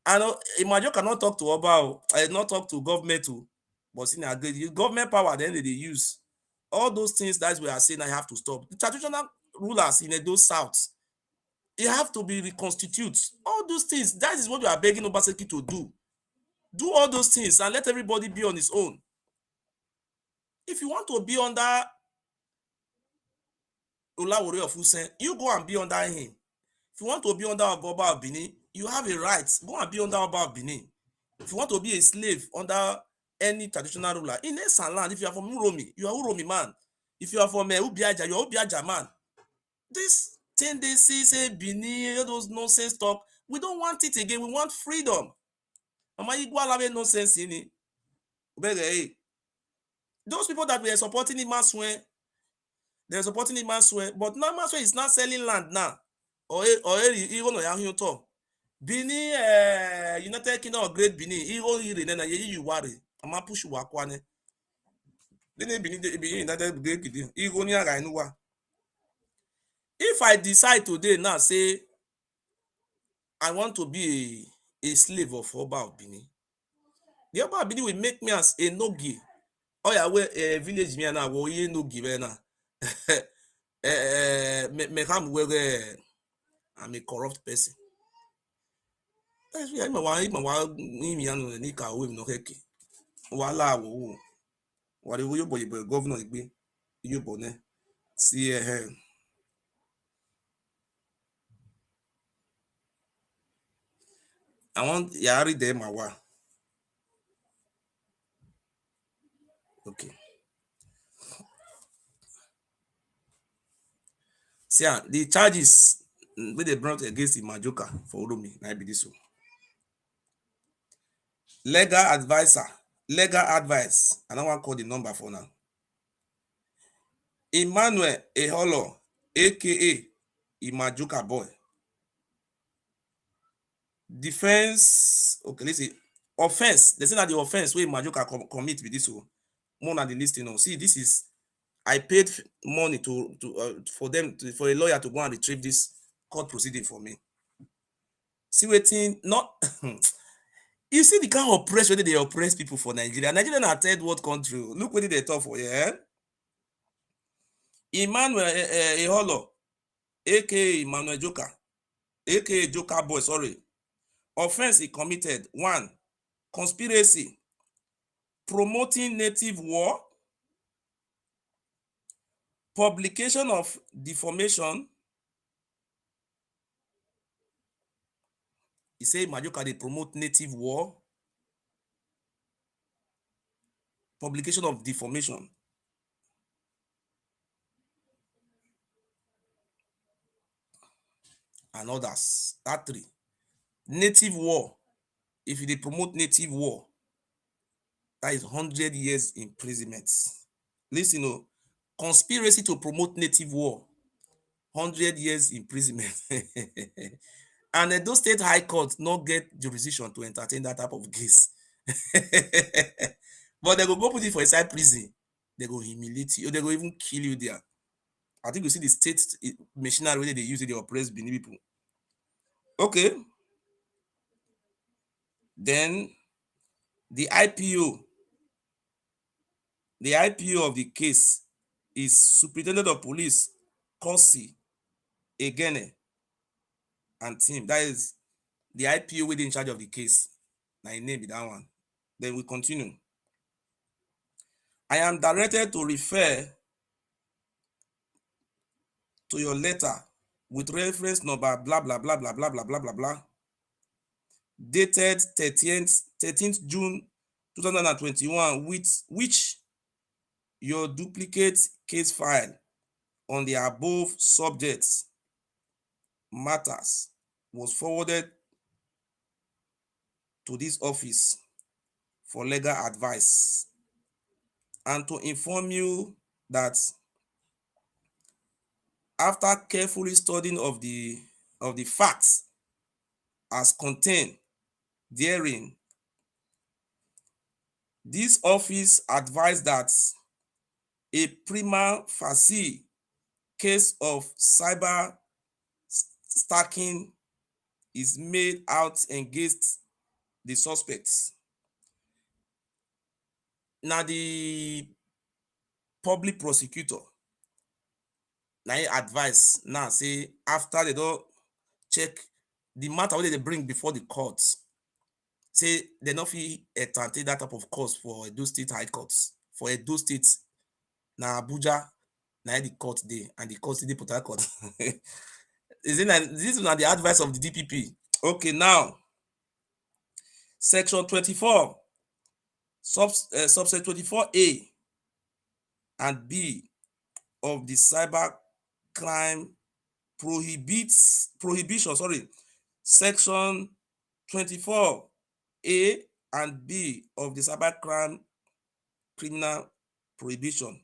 and Majoka not talk to Oba, not talk to government too, but see na the government power then they use. All those things that we are saying I have to stop. The traditional rulers in Edo South, they have to be reconstituted. All those things, that is what we are begging Obaseki to do. Do all those things and let everybody be on his own. If you want to be under Olawore of Usen, you go and be under him. If you want to be under Oba of Benin, you have a right. Go and be under Oba of Benin. If you want to be a slave under any traditional ruler, in Esan land, if you are from Uromi, you are Uromi man. If you are from Ubiaja, you are Ubiaja man. This thing they say Benin, all those nonsense talk, we don't want it again. We want freedom. Mama Igwalawe nonsense in it. Those people that were supporting Imaswe, they're supporting Imaswe, but now Imaswe is not selling land now. Or even Oyahunto. Benin, United Kingdom of Great Benin, you worry. I'm a push wakwane. Then Benin United Great Benin. If I decide today now, say I want to be a slave of Oba of Benin, the Oba of Benin will make me as a Nogi. Oh yeah, where village me now, wo ye Nogi now. I'm a corrupt person. That's why I'm nika we no heke. Wala wo. Wale wo yobo governor igbe. Yobo ne. See I want Yari de Mawa. Okay. See, the charges wey they brought against Imajoka for Uromi, na be this one. Legal advice. I don't want to call the number for now. Emmanuel Eholo, aka Imajoka boy. Defense, okay, let's see. Offense. They say that the offense wey Imajoka commit with this one. More than the list, you know. See, this is I paid money for a lawyer to go and retrieve this court proceeding for me. See waiting, not you see the kind of oppression they oppress people for Nigeria. Nigeria na third world country. Look what they talk for here. Emmanuel Eholo, aka Emmanuel Joka, aka Joka boy, sorry. Offense he committed: 1. Conspiracy, promoting native war, publication of defamation. He say Majoka they promote native war, publication of defamation, and others. That 3. Native war. If they promote native war, that is 100 years imprisonment. Listen, you know, conspiracy to promote native war, 100 years imprisonment. And Edo State High Court not get jurisdiction to entertain that type of case. But they go put it for inside prison. They go humiliate you. Or they go even kill you there. I think you see the state machinery wey they use to oppress Benin people. Okay. Then the IPO, the IPO of the case is Superintendent of Police Kosi Egene and team. That is the IPO wey dey in charge of the case. Na im name be that one. Then we continue. I am directed to refer to your letter with reference number blah blah blah blah blah blah blah blah blah dated 13th June 2021, with which your duplicate case file on the above subjects matters was forwarded to this office for legal advice, and to inform you that after carefully studying of the facts as contained therein, this office advised that a prima facie case of cyber stacking is made out against the suspects. Now the public prosecutor na him advice now say after they don check the matter wey they bring before the court, say they no fit entertain that type of cause for Edo State High Court. For Edo State, na Abuja na the court dey, and the court dey Port Harcourt. Is it like this na the advice of the DPP? Okay, now section 24 subsection 24A and B of the cyber crime prohibition, section 24A and B of the cyber crime criminal prohibition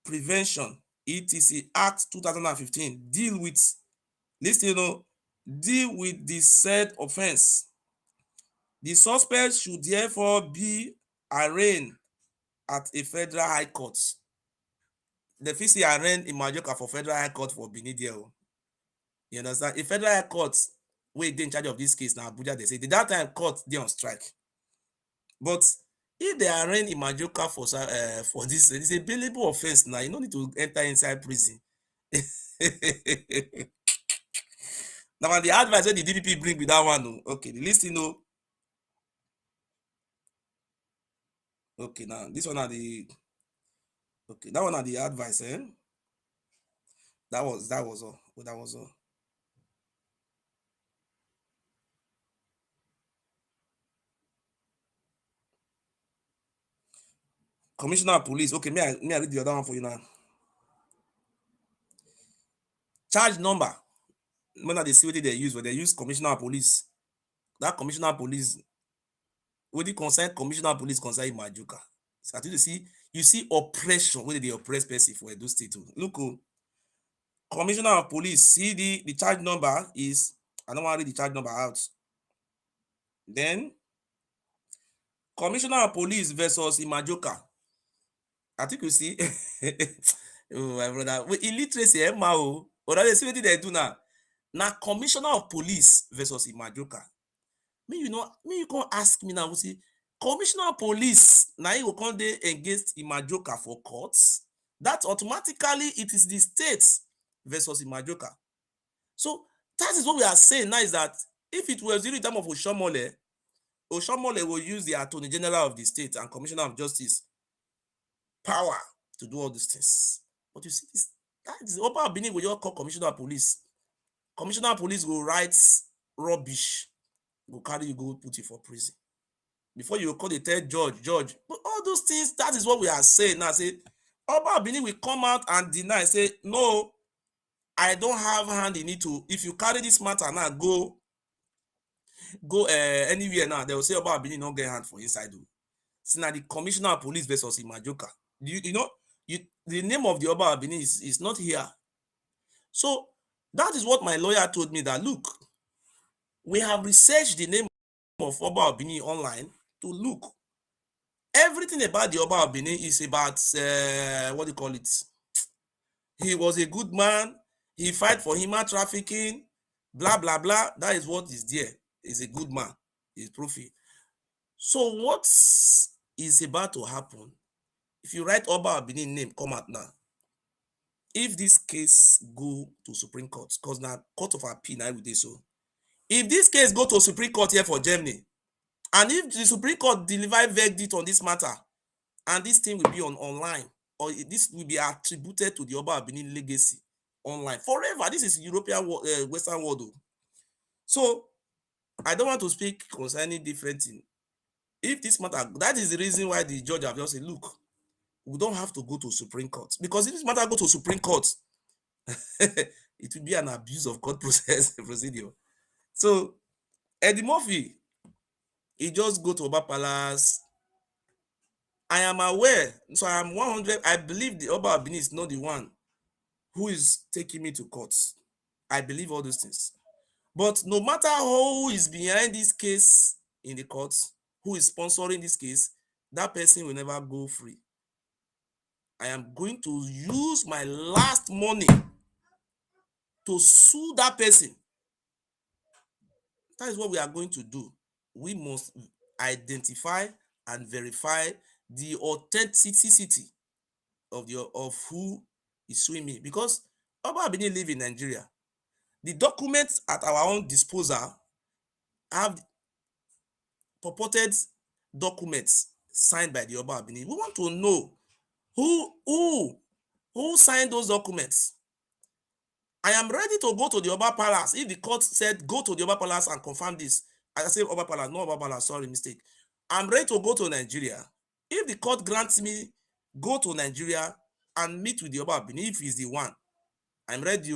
prevention etc act 2015 deal with the said offense. The suspect should therefore be arraigned at a federal high court. The fit say arraign Imajoka for federal high court for Benin there. You understand? A federal high court wey dey in charge of this case na Abuja. They say that time court dey on strike. But if they arraign Imajoka for this, it's a bailable offense now. You no need to enter inside prison. Now the advice wey the DPP bring with that one. Okay, the list okay, now this one are the that one are the advice. That was all. That was all. Commissioner of Police. Okay, may I read the other one for you now. Charge number. When they see what they use, when they use Commissioner of Police. That Commissioner of Police, when they concern Commissioner of Police, concern Imajoka. So you see oppression when they oppress person for Edo State. Look, Commissioner of Police, see the charge number is, I don't want to read the charge number out. Then Commissioner of Police versus Imajoka. I think you see, oh my brother, with illiteracy, or they see what they do now. Now, Commissioner of Police versus Imajoka. You can't ask me now. See, Commissioner of Police now you come dey against Imajoka for courts. That automatically it is the state versus Imajoka. So that is what we are saying now, is that if it was during the time of Oshomole will use the Attorney General of the state and Commissioner of Justice power to do all these things. But you see, that is Oba Benin will just call Commissioner of Police. Commissioner of Police will write rubbish, go carry you, go put you for prison. Before you call the third judge. But all those things, that is what we are saying now. Say Oba Benin will come out and deny, say, no, I don't have hand in it to. If you carry this matter now, go anywhere now, they will say Oba Benin not get hand for inside. See now the Commissioner of Police versus Imajoka. The name of the Oba Benin is not here. So that is what my lawyer told me, that look, We have researched the name of Oba of Benin online to look. Everything about the Oba of Benin is about what do you call it? He was a good man. He fight for human trafficking, blah blah blah. That is what is there. He's a good man. He's trophy. So what is about to happen? If you write Oba of Benin name, come out now. If this case go to Supreme Court, because now Court of Appeal now we dey so. If this case go to Supreme Court here for Germany, and if the Supreme Court deliver verdict on this matter, and this thing will be online, or this will be attributed to the Oba of Benin legacy online forever. This is European Western world. So I don't want to speak concerning different thing. If this matter, that is the reason why the judge have just said, look, we don't have to go to Supreme Court, because if this matter go to Supreme Court, it will be an abuse of court procedure. So Eddie Murphy, he just go to Oba Palace. I am aware, so I am 100. I believe the Oba of Benin is not the one who is taking me to court. I believe all those things. But no matter who is behind this case in the court, who is sponsoring this case, that person will never go free. I am going to use my last money to sue that person. That is what we are going to do. We must identify and verify the authenticity of who is suing me, because Oba Abini live in Nigeria. The documents at our own disposal have purported documents signed by the Oba Abini. We want to know who signed those documents. I am ready to go to the Oba Palace if the court said go to the Oba Palace and confirm this. I say Oba Palace, no Oba Palace, sorry, mistake. I'm ready to go to Nigeria. If the court grants me go to Nigeria and meet with the Oba Abini, if he's the one, I'm ready.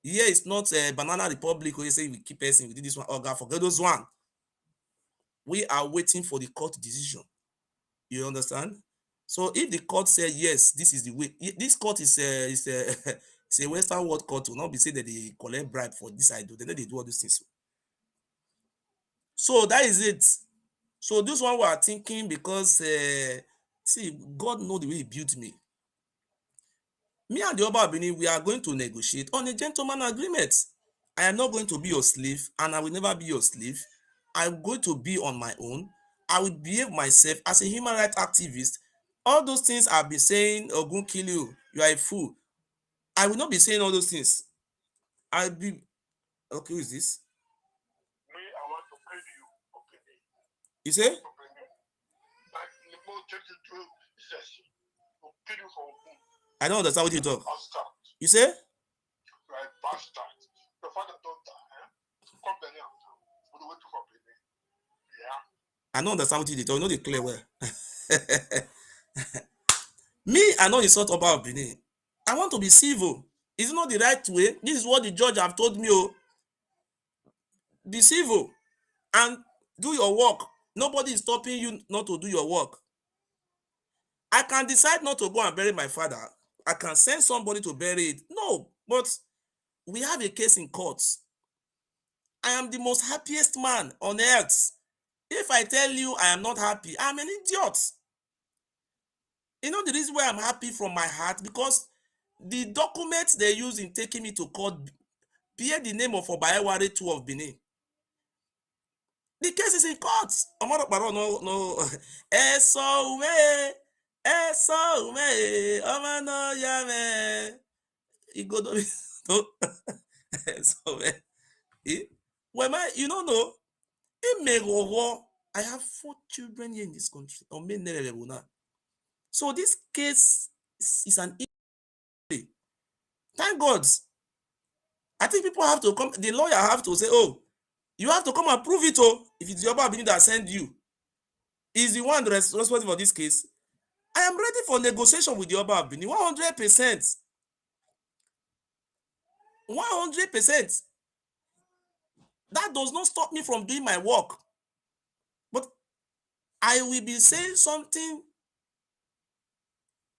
Here is not a banana republic where you say we keep person, we did this one. Oh God, forget those one. We are waiting for the court decision. You understand? So if the court said yes, this is the way. This court is a it's a Western world court. Will not be saying that they collect bribe for this I do. They know they do all these things. So that is it. So this one we are thinking, because see, God know the way He built me. Me and the Oba Abini, we are going to negotiate on a gentleman agreement. I am not going to be your slave, and I will never be your slave. I'm going to be on my own. I will behave myself as a human rights activist. All those things I've been saying, Ogun kill you, you are a fool. I will not be saying all those things. I'll be okay. Who is this? Me, I want to pay you. Okay. You say? Like the more take you to yes. To pay you for whom? I don't understand what you talk. Bastard. You say? Like bastard. Your father don't die. Come Benin. We wait for Benin. Yeah. I don't understand what you talk. You know the clear well. Me, I know insult Oba Benin. I want to be civil. Is it not the right way? This is what the judge have told me. Oh, be civil and do your work. Nobody is stopping you not to do your work. I can decide not to go and bury my father. I can send somebody to bury it. No, but we have a case in court. I am the most happiest man on earth. If I tell you I am not happy, I'm an idiot. You know the reason why I'm happy from my heart? Because the documents they use in taking me to court bear the name of Obaeware II of Benin. The case is in court. No. Ọmọ náà yá mẹ́. Igodo no. Well, you don't know. I have 4 children here in this country. So this case is an issue. Thank God. I think people have to come. The lawyer have to say, oh, you have to come and prove it. Oh, if it's the Oba Abini that send you, is the one responsible for this case. I am ready for negotiation with the Oba Abini 100%. 100%. That does not stop me from doing my work. But I will be saying something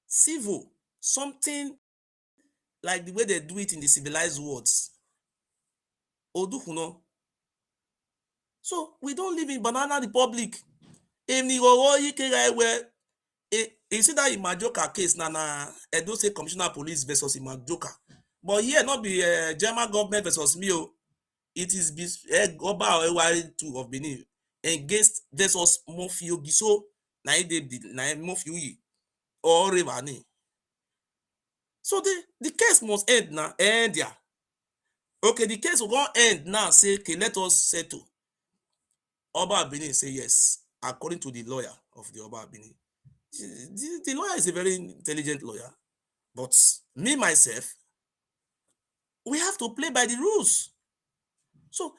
civil, something like the way they do it in the civilized worlds. Odukuno, So we don't live in banana republic. You see that Imajoka case na Edo State Commissioner Police versus Imajoka. But here not be German government versus me. It is Oba Ewari 2 of Benin against versus Mofio Giso na Mofio or Rivani. So the case must end now. End there. Okay, the case will go end now. Say, okay, let us settle. Oba Benin say yes, according to the lawyer of the Oba Benin. The lawyer is a very intelligent lawyer, but me myself, we have to play by the rules. So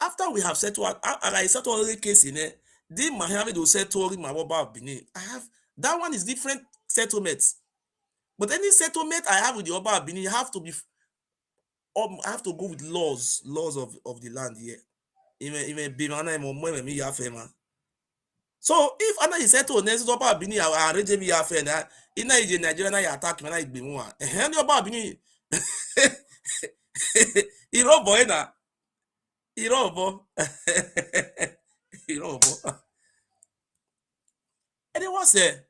after we have settled, I settled the case in it. The Mahame will settle my Oba of Benin. I have that one is different settlements. But any settlement I have with the Oba of Benin have to be I have to go with laws of the land here. So if ana is settle next Oba Benin arrange me ya friend ina ije Nigeria na ya attack me na igbe mu a any Oba Benin irobo na irobo irobo ene wa se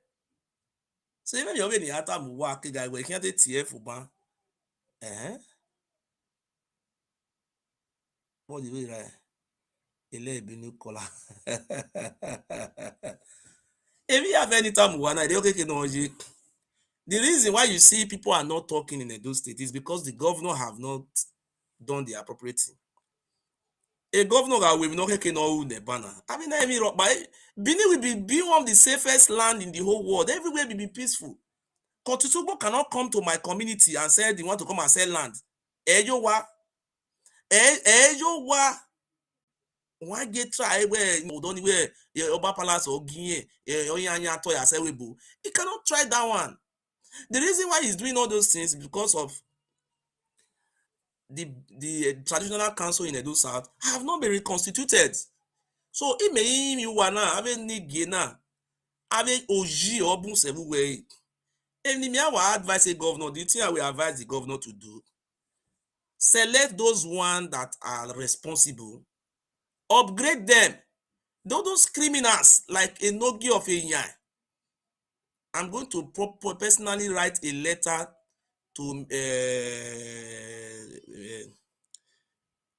even your ni ata mu wa ke guy we kian te tie fu ban what the way right ile Benin kola if you have any time one I dey okay no oji. The reason why you see people are not talking in Edo State is because the governor have not done the appropriate thing. A governor that will not take no banner. I mean, Benin will be one of the safest land in the whole world. Everywhere will be peaceful. Kotutubo cannot come to my community and say they want to come and sell land. Eyowa, Eyowa. Why get try where don't where Oba Palace or Guinea, Oyanya Toya Sewebo? He cannot try that one. The reason why he's doing all those things is because of the traditional council in Edo South have not been reconstituted. So ime you wana have ni gena have oji obun everywhere. And me I will advise a governor. The thing I will advise the governor to do, select those ones that are responsible, upgrade them. Those criminals like Enogi of Enyai. I'm going to personally write a letter to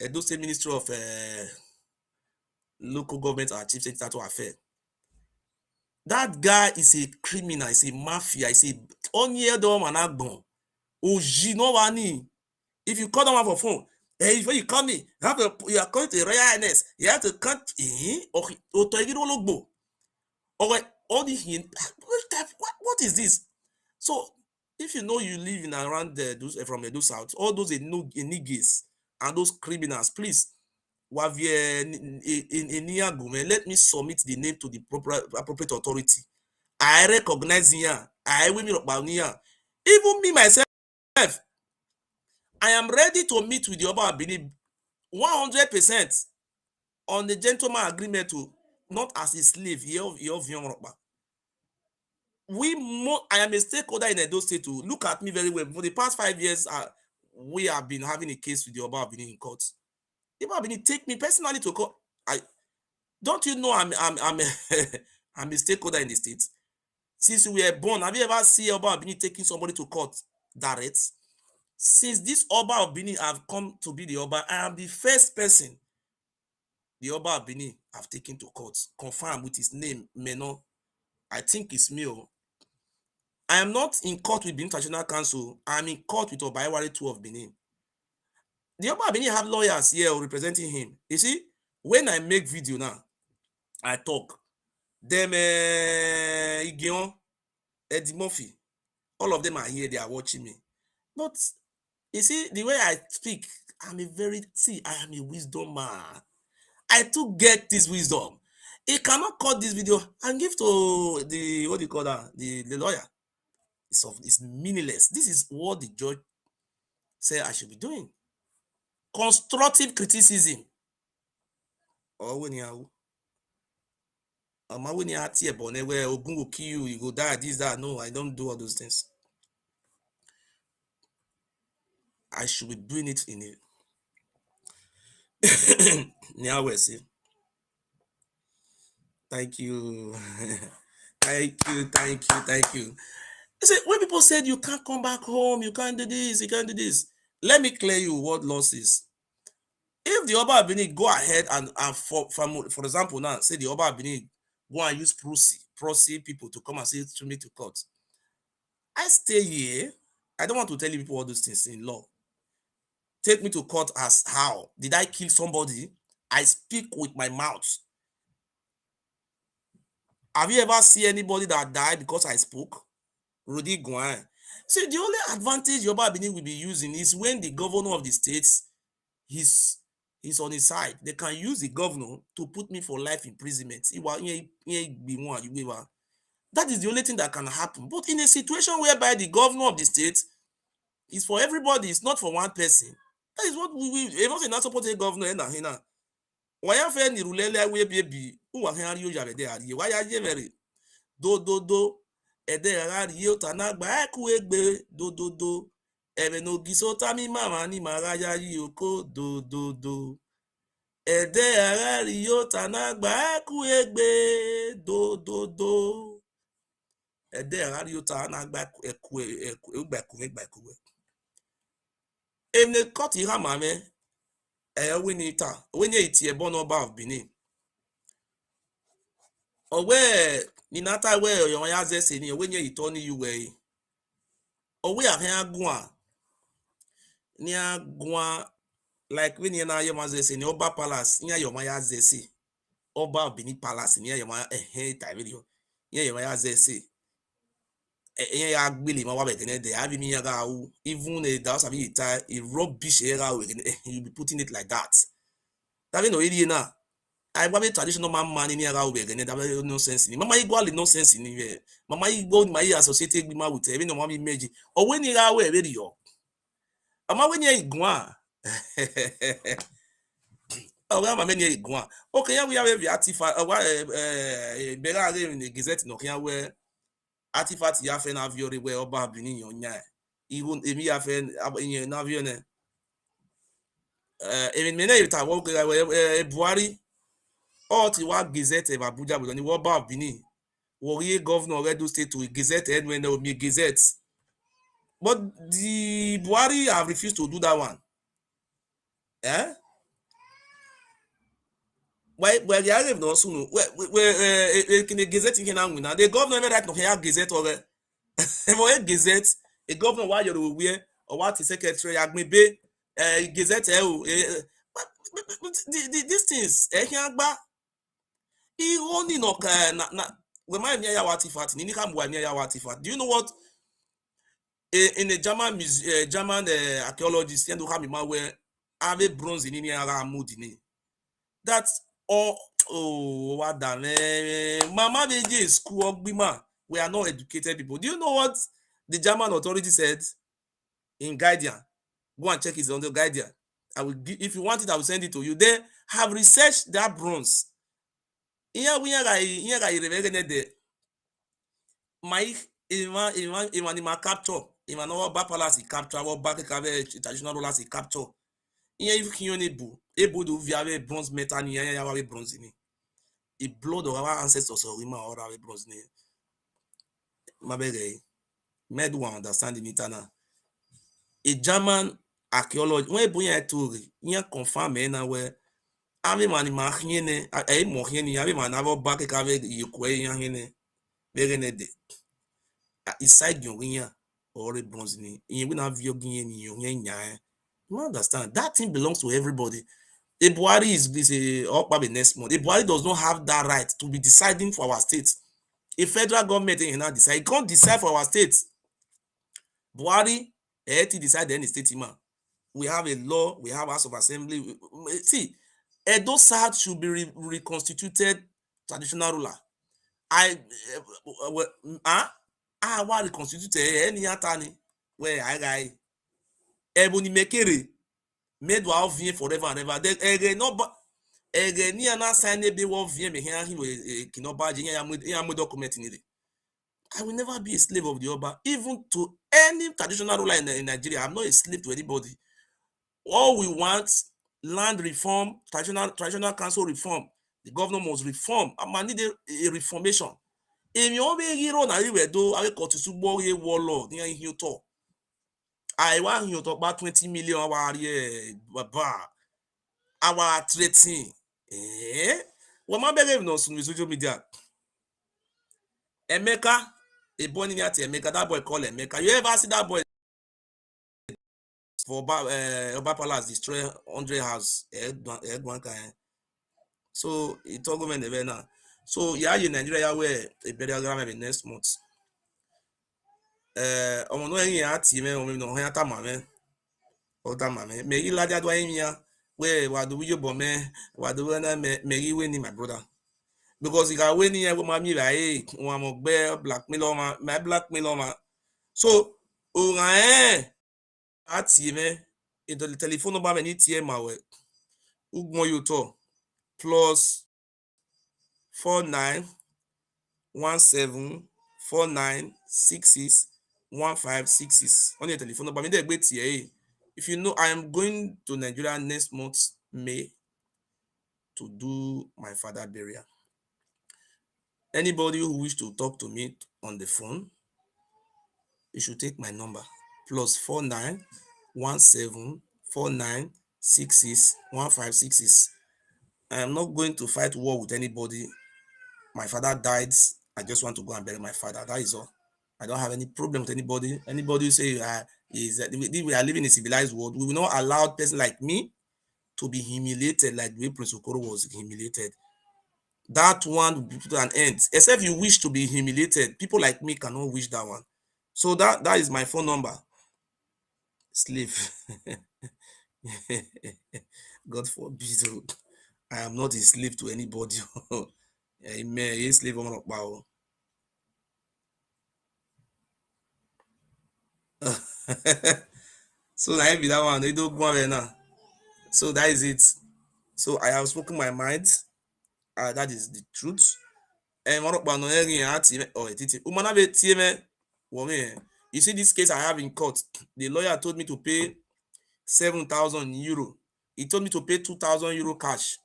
Edo State Ministry of Local Government and Chief Secretary Affairs. That guy is a criminal, is a mafia, is a onyedom and agbon. Oji no wani. If you call them on for phone, hey, if you call me, you are calling to the Royal Highness, you have to come or all this. What is this? So if you know you live in around those from the south, all those Enegies and those criminals, please let me submit the name to the appropriate authority. I recognize here. I will meet even me myself. I am ready to meet with the Oba Benin 100% on the gentleman agreement to not as a slave. I am a stakeholder in Edo State to look at me very well. For the past 5 years, we have been having a case with the Oba Benin in court. The Oba Benin take me personally to court. Don't you know I'm I'm a stakeholder in the state? Since we were born, have you ever seen Oba of Benin taking somebody to court direct? Since this Oba of Benin have come to be the Oba, I am the first person the Oba of Benin have taken to court, confirmed with his name, Meno. I think it's me. I am not in court with Benin Traditional Council. I am in court with Oba Ewari 2 of Benin. The Oba of Benin have lawyers here representing him. You see, when I make video now, I talk. Them Igion, Eddie Murphy, all of them are here, they are watching me. But you see, the way I speak, I am a wisdom man. I too get this wisdom. He cannot cut this video and give to the what do you call that? The lawyer. It's meaningless. This is what the judge said I should be doing. Constructive criticism. Or when you when you at here, where Ogun will kill you, you go die, this, that. No, I don't do all those things. I should be doing it in it. Now we see. Thank you. Thank you. I say, when people said you can't come back home, you can't do this, you can't do this. Let me clear you what loss is. If the Oba Benin go ahead and for example now, say the Oba Benin go and use proxy people to come and say to me to court. I stay here. I don't want to tell you people all those things in law. Take me to court as how? Did I kill somebody? I speak with my mouth. Have you ever seen anybody that died because I spoke? Rudy Guan. See, the only advantage Yoba Benin will be using is when the governor of the states he's he's on his side. They can use the governor to put me for life imprisonment. That is the only thing that can happen. But in a situation whereby the governor of the state is for everybody, it's not for one person. That is what we not not support a governor na. Why have any rulele we baby who are here you are why are you very do ede ota na gba eku egbe do ebe no gisota mi mama ni maraya yi oko do ede ota na gba eku egbe do ede ota na gba eku emne cut ha mame winita wenye iti ebo no ba of Benin owe ninata we yo ya ze se ni wenye ito ni yuwe owe ahia agua ni agua like when you na yoma ze ni Oba Palace nya yoma ya ze se Oba Benin Palace ni yoma ta video nya yoma ya ze se nya ya gbele ma wa be gene de abi mi ya ga wu even the house abi ita a rubbish era you be putting it like that that no iri na I want traditional man in here we gene that nonsense ni mama igwa nonsense ni mama igbo my associated with ma with even no mama image or when you are we radio ama when you igwa oga ma many igwa okay we have the artifact bega in the gazette no can we artifact ya fe na viore we Oba Benin yonya even emi ya fe na viore even mena ita wo Buhari all ti wa gazette Abuja but ni Oba Benin warrior governor of Edo State to gazette when there will be gazette. But the Buhari have refused to do that one. Eh? Why the Arab no soon where can a gazette in now? The governor never right no here gazette or a gazette, a governor while you're aware or what is secretary maybe gazette these things he only no na we might near your artifact, ni come near your artifact. Do you know what in a German German archaeologist and have me where have bronze in any mood in that what the mama baby school of bima we are not educated people. Do you know what the German authority said in Guardian? Go and check it on the Guardian. I will give, if you want it I will send it to you. They have researched that bronze here we are the my ima capture ima no Oba Palace capture Oba traditional rulers capture ihe if able do via bronze metal ni ya wa bronze ni the blood of our ancestors or we ma or our bronze ni mabege made one understand the internal a German archaeology when boya theory here confirm na where ami mani ma hine mo hine abi ma na Oba ke yekwe ya hine bege ne de inside your or a bronze ni you will have your you understand that thing belongs to everybody. A Buhari is a up by next month. A Buhari does not have that right to be deciding for our state. A federal government cannot decide. It can't decide for our state. Buhari to decide any state man. We have a law, we have House of Assembly. See, Edo South should be reconstituted traditional ruler. I want reconstituted any attorney where I Ebony Mekere made wa vie forever and ever. Ege no ba ege ni na sign be wo vie me here he kino ba je ya mo document ni. I will never be a slave of the Oba, even to any traditional ruler in Nigeria. I'm not a slave to anybody. All we want, land reform, traditional council reform. The governor must reform. I need a reformation. Èmi ò bẹ hero na iwe do awe kotisugbo ye warlord ní ihe ụtọ. Àìwá ihe ụtọ pa 20 million awari baba. Our threatening. Wọ́n máa bẹ̀rẹ̀ ìrìnà sùn with social media. Emeka, a born in Emeka, that boy called Emeka. You ever see that boy for Oba Palace destroy 100 house? So he told government now. So yeah, in Nigeria where a burial ground maybe next month. Ọmọ náà yẹn á tì mẹ́ ọmọ mi náà ọ̀hún yàtà màmẹ́ ọ̀tà màmẹ́ mẹ́rí lájà tó ayé mi ya where wàdúwú yóò bọ̀ mẹ́ wàdúwú náà mẹ́rí wé ní my brother because ìkà wé ní yẹn wọ́n máa mi rà é wọn àmọ̀ gbẹ́ blackmail ọmọ my blackmail ọmọ so òràn ẹ̀ á tì mẹ́ ètò tẹlifóònù nọ́mbà mi ní tiẹ̀ mà wẹ̀ ugbọ́n yóò tọ̀ plus 491749661566 on your telephone number. If you know, I am going to Nigeria next month, May, to do my father burial. Anybody who wish to talk to me on the phone, you should take my number plus 491749661566. I am not going to fight war with anybody. My father died. I just want to go and bury my father. That is all. I don't have any problem with anybody. Anybody who say we are living in a civilized world, we will not allow a person like me to be humiliated like the way Prince Okoro was humiliated. That one will be put an end. Except you wish to be humiliated, people like me cannot wish that one. So that is my phone number. Slave. God forbid. I am not a slave to anybody. Amen. A slave on power. So I be that one. They don't go on now. So that is it. So I have spoken my mind. That is the truth. And you see this case I have in court. The lawyer told me to pay 7,000 euro. He told me to pay 2,000 euro cash.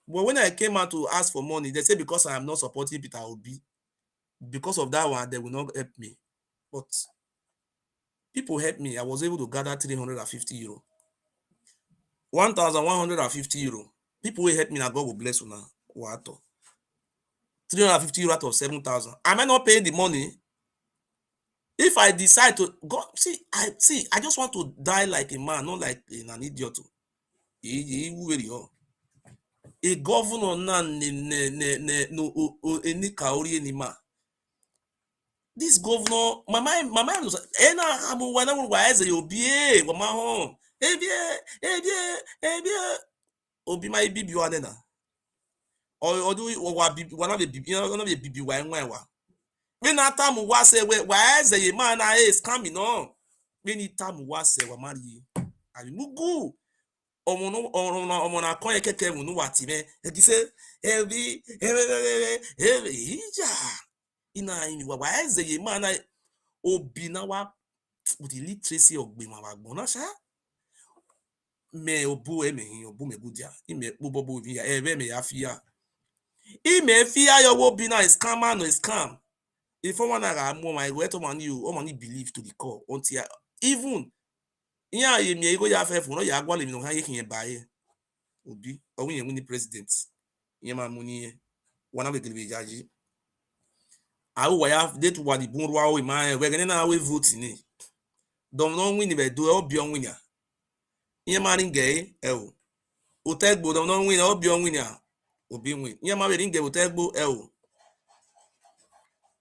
But when I came out to ask for money, they said because I am not supporting Peter Obi, because of that one, they will not help me. But people helped me. I was able to gather 350 euro. 1,150 euro. People will help me, and God will bless you now. What? 350 euro out of 7,000. Am I not paying the money? If I decide to go, I just want to die like a man, not like an idiot. A governor this governor, my mind was Obi my bibi wa na. Or do one of the bibi wa. When that time was say why is the man is coming on? When it time was say wa marry. I mugu. Omo na kon keke mu no wati me. He say every ina ini why is the man Obi na wa with the literacy of Gbema wa gbona sha. Me obu emehin obu megudia ime bobo vi ya ebe me afia ime fia yo Obi na is scam no is scam. If one na mo my wet man you o money believe to the core until even ya ye mi ego ya fefu no ya agwale mi no ha ye kin bae Obi o wen ye president ye ma mu ni one of the jaji awu wa ya date wa di bun ruwa o ma we gani na we vote ni don no win be do Obi on win ya ihe mara nge ewu utegbo don no win Obi on win ya Obi win ihe ma be nge utegbo ewu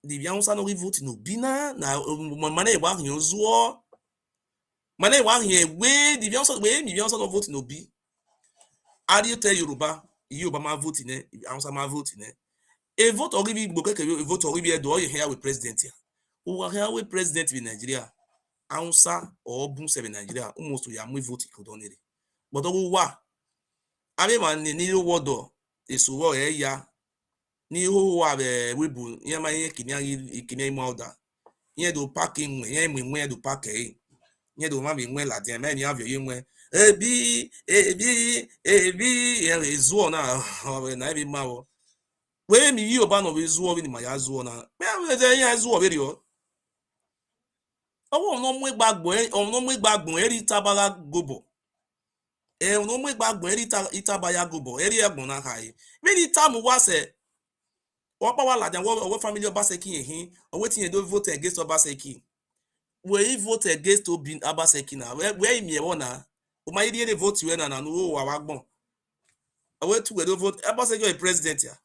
the Bianca no vote no bina na mana egba ahun zuo mana egba ahun egbe the Bianca no vote no bi how do you tell Yoruba ma vote ne Bianca ma vote ne a vote or give Igbo keke a vote or give do you here with president here who are here with president in Nigeria Hausa or Ogun 7 Nigeria almost to ya mu vote kodonere but owo wa abi man ni wodo esuwo ya ni ho wa be webu yan ma ye kini imu order yen do parking yen mu do park nye do ma bi nwe la dia me ni avio ye nwe ebi ezuo na na bi ma wo we mi yi oba no be zuo bi ni ma ya zuo na me am ze yan zuo be rio owo no mu igbagbo eri tabara gobo no mu igbagbo eri itabaya gobo eri egbon na kai me ni tamu wa se wo pa wa la dia wo family Obaseki ehin o wetin e do vote against Obaseki we vote against Obaseki na we mi e wona o ma yi dey vote we na no wa gbon o we tu we do vote Obaseki o president ya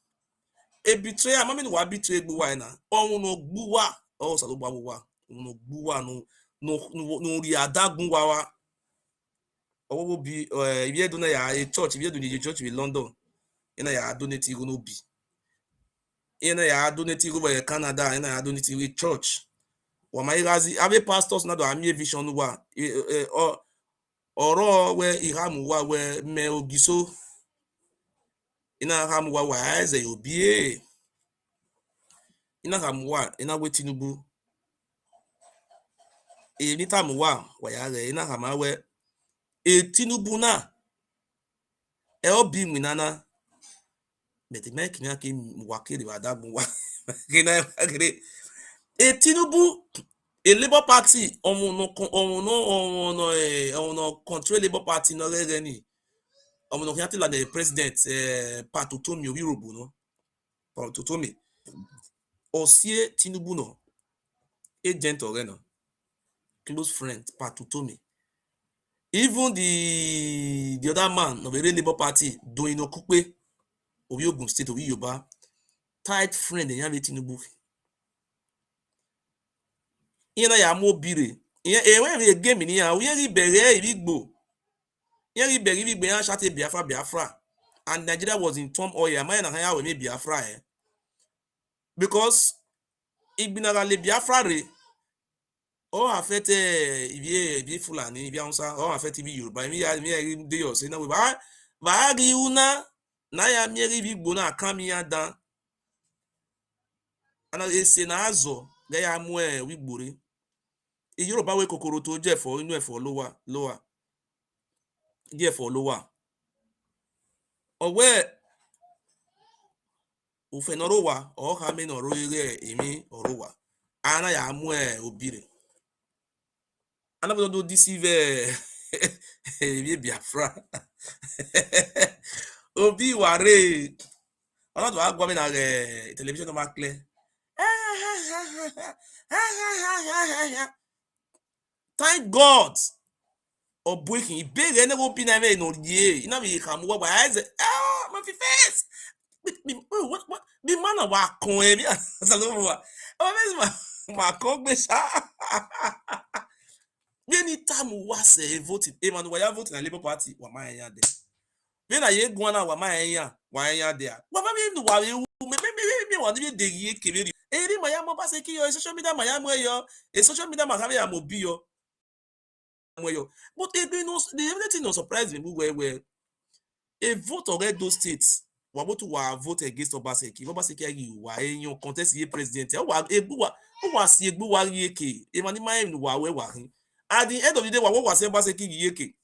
e betray am me no wa betray gbo wa na ohun no gbu wa o so lo gba wa no gbu wa no ri adagun wa owo bi ibi do na ya a church ibi do ni church in London ina ya donate go no bi ina ya donate go by Canada ina ya donate with church wa ma irazi ave pastors na do ami vision wa oro we ihamu wa we me ogiso ina hamu wa eze obi ina hamu wa ina we Tinubu ni tamu wa ya re ina hama we Tinubu na obi minana me the make ni ake wa kere wa dagun wa kina kere Tinubu a Labour Party no control Labour Party no re ni no yati la the president Patutomi Owirobo no Patutomi osie Tinubu no agent ore no close friend Patutomi even the other man of the Labour Party doing Okupe Owi Ogun State Owi Yoruba tight friend yan be Tinubu ina ya mo bire we game ni ya we ri bere irigbo yan ri bere irigbo yan shate Biafra and Nigeria was in turmoil am na ya we me Biafra because igbinara le Biafra re o affect ibi Fulani ibi Hausa o affect ibi Yoruba mi ya dey your say na we ba ri una na ya mi ri igbo na kan mi ya dan ana ese na azo ga ya mu wigbore Yoruba we kokoro to je fo inu efo lower die efo lower owe ufenoro wa o ha me no ro ire emi orowa ana ya mu obire ana bo do deceive ebi Biafra obi ware ona do agwa me na television no ma clear thank God Obuekin ibere ne go bi na me no ye ina me ka mu wa eze my face what the man wa kon e bi asalo wa o me ma kon gbe sha any time wa say vote man wa ya vote na Labour Party wa ma yan de me na ye gun na wa ma yan de wa ma me wa ye me wa ni de ye kere eri ma ya mo Obaseki yo social media ma ya mo yo social media ma ka ya mo bi yo but the everything no surprise me well a vote of those states wa vote against Obaseki yi wa eyan contest ye president wa si egbu wa yeke e ma ni mind wa we wa hin at the end of the day wa say Obaseki yeke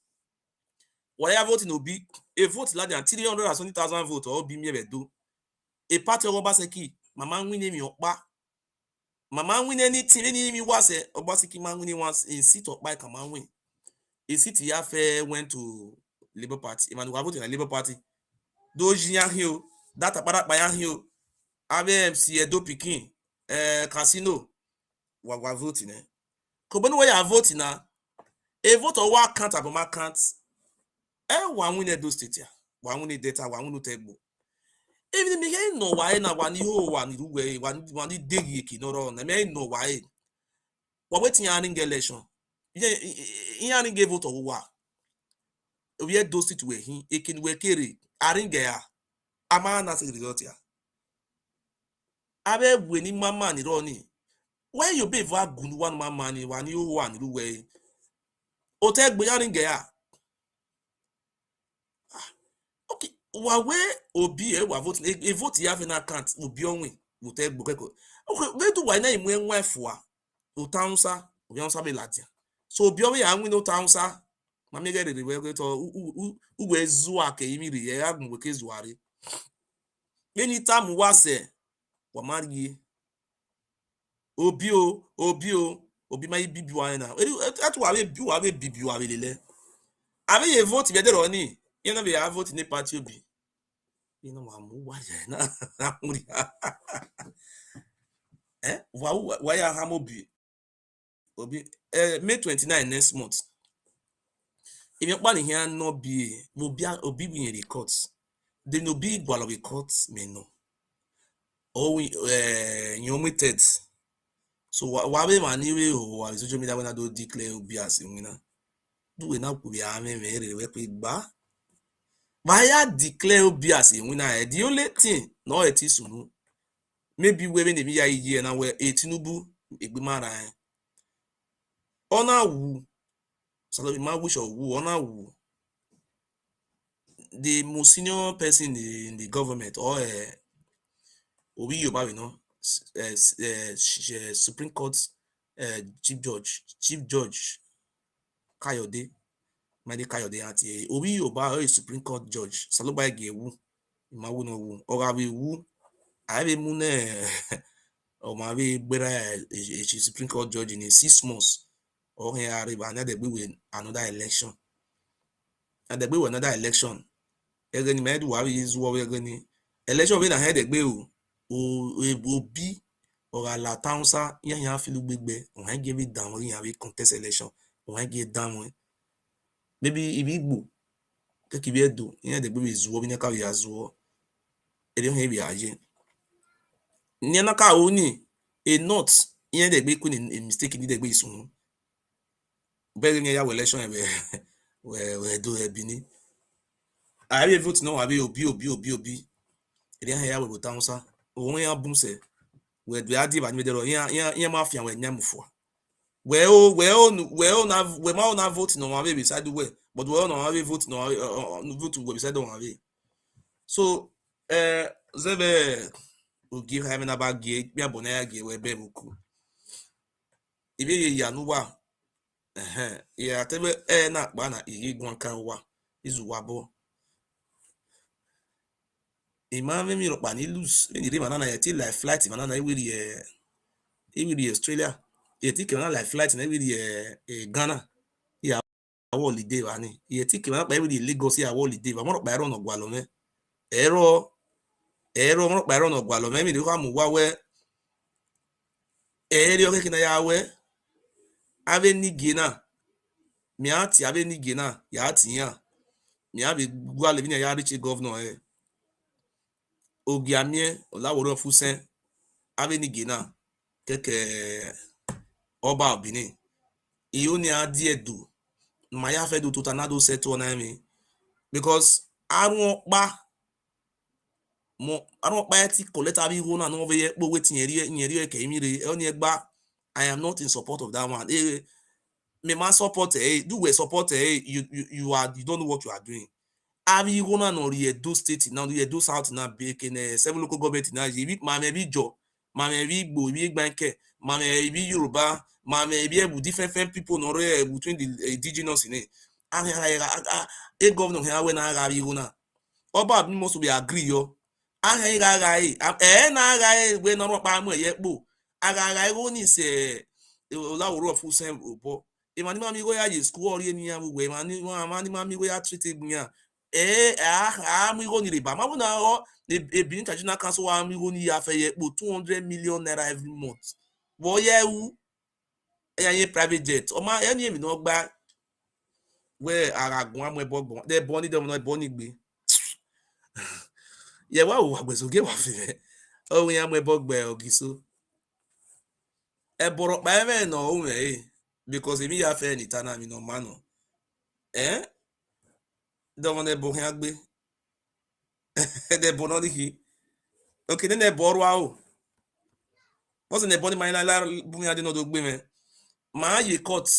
wa ya vote no be a vote la than 320,000 votes or be me do a party of Obaseki mama win mi opa mama win anything any mi wa say Obaseki man win once in seat of by come win a city affair went to Labour Party. Even we voted in Labour Party. Those young hill, that apart by young hill, ABMC, Edo Pikin, Casino, we voting. Kobani way are voting now. A vote or what can't have my can't. One win Edo State here. One win data, one win table. Even me ain't no why na one you one dig yiki no run. I mean no why. We're waiting an election. Yeah, gave vote or what? We had those situations, it can we carry aringa ama na result ya abe winning mama ni roni when you be va gun one mama ni one you one ruwe o te gbe aringa ya okay wa we obi wa vote e vote ya fi na account obi onwe o te gbo keko okay we do why na imu enwa efo a o taunsa obi onsa be latia so biowe ya nwi no taunsa ma me get the we to ugwe zu aka imiri ya agbu ke zuari anytime wa se wa mari obi obi ma ibibi wa na atu wa be bibi wa lele abi ye vote be there oni you know be ya vote ni party obi you know wa mu wa ya na muri wa ya ha mobi obi May 29 next month if you plan here no be obi be in the court they no be gwalo be court me no or we you omitted so wa be man ni we o wa social media when I do declare obi as winner do we now be ame me re we pe gba ya declare obi as winner the only thing no it is sunu maybe we be ya year na we Tinubu egbimara ona wu Salobi ma wish or wu ona wu the most senior person in the government or Obi Yoba, you know, Supreme Court Chief Judge Kayode, Madi Kayode ati Obi Yoba or Supreme Court Judge Saloba Gewu, Imawu no wu, or have wu, I have a mune or maybe better a Supreme Court Judge in 6 months or here another be with another election. And the be with another election. Egeni medu wa is what we're going election we na head egbe obi or la taunsa yan filu gbegbe on han give it down yan we contest election on han give down maybe if igbo take be do yan de gbe zuwo bi na ka ya zuwo e dey han bi aye ni na ka oni a not yan de gbe kun a mistake ni de gbe isun be ni ya election we do e bi ni I have vote no abi obi e dey han ya we taunsa ohun ya bum se we do adi ba ni de ro yan ma fi àwọn enyam fo we ma na vote no ma be beside we but we no ma be vote no vote we beside no ma be so zebe o give having about ge bi abona ya ge we be buku ibe ye ya no wa ya tebe na pa na iri gwan kan wa izu wa bo ima me mi ro pa ni lose ni ri manana ya ti like flight manana e Australia ye ti ke na like flight na e Ghana ya holiday wa ni ye ti ke na pa e Lagos ya holiday ba mo ro pa ero no gwa lo me ero mo ro pa ero no gwa lo me mi ri ka mu wa we eri o ke na ya we ave ni gina mi ati ave ni gina ya ti yan mi ave gwa le bi na ya reach governor ogi amie olaworo fusen ave ni gina keke ọba Benin iyo ni adi edu ma ya fe do totanado settle na mi because arun ọpa ti collect abi ho na no ve po wetin yeri ke mi re oni egba I am not in support of that one me ma support do we support you don't know what you are doing abi ho na no re Edo state now the Edo south na be ken 7 local government na yi ma me bi jo ma me bi Igbo bi Gbanke ma me bi Yoruba ma me bi ebu different people no re between the indigenous in a governor here when na abi ho na ọba bi must be agree yo na agha we no pa mu ye po agha ho ni se olaworo fusen obo imani mami go ya school ori eni ya we mani mami go ya treat egun ya mi go ni riba ma bu na o Benin Traditional Council wa mi go ni ya fe ye po 200 million naira every month wo ye wu ye private jet o ma eni emi no gba we aragun amu ebogbon de bo ni de no ebo ni gbe ye wa wo agbesoge wa fe o yin amu ebogbe ogiso e boro pa eme no o me because emi ya fe ni tana mi no mano de won e bo hin agbe de bo no diki okay then e bo ro o what's in the body my la bu mi ade no do gbe me ma ye court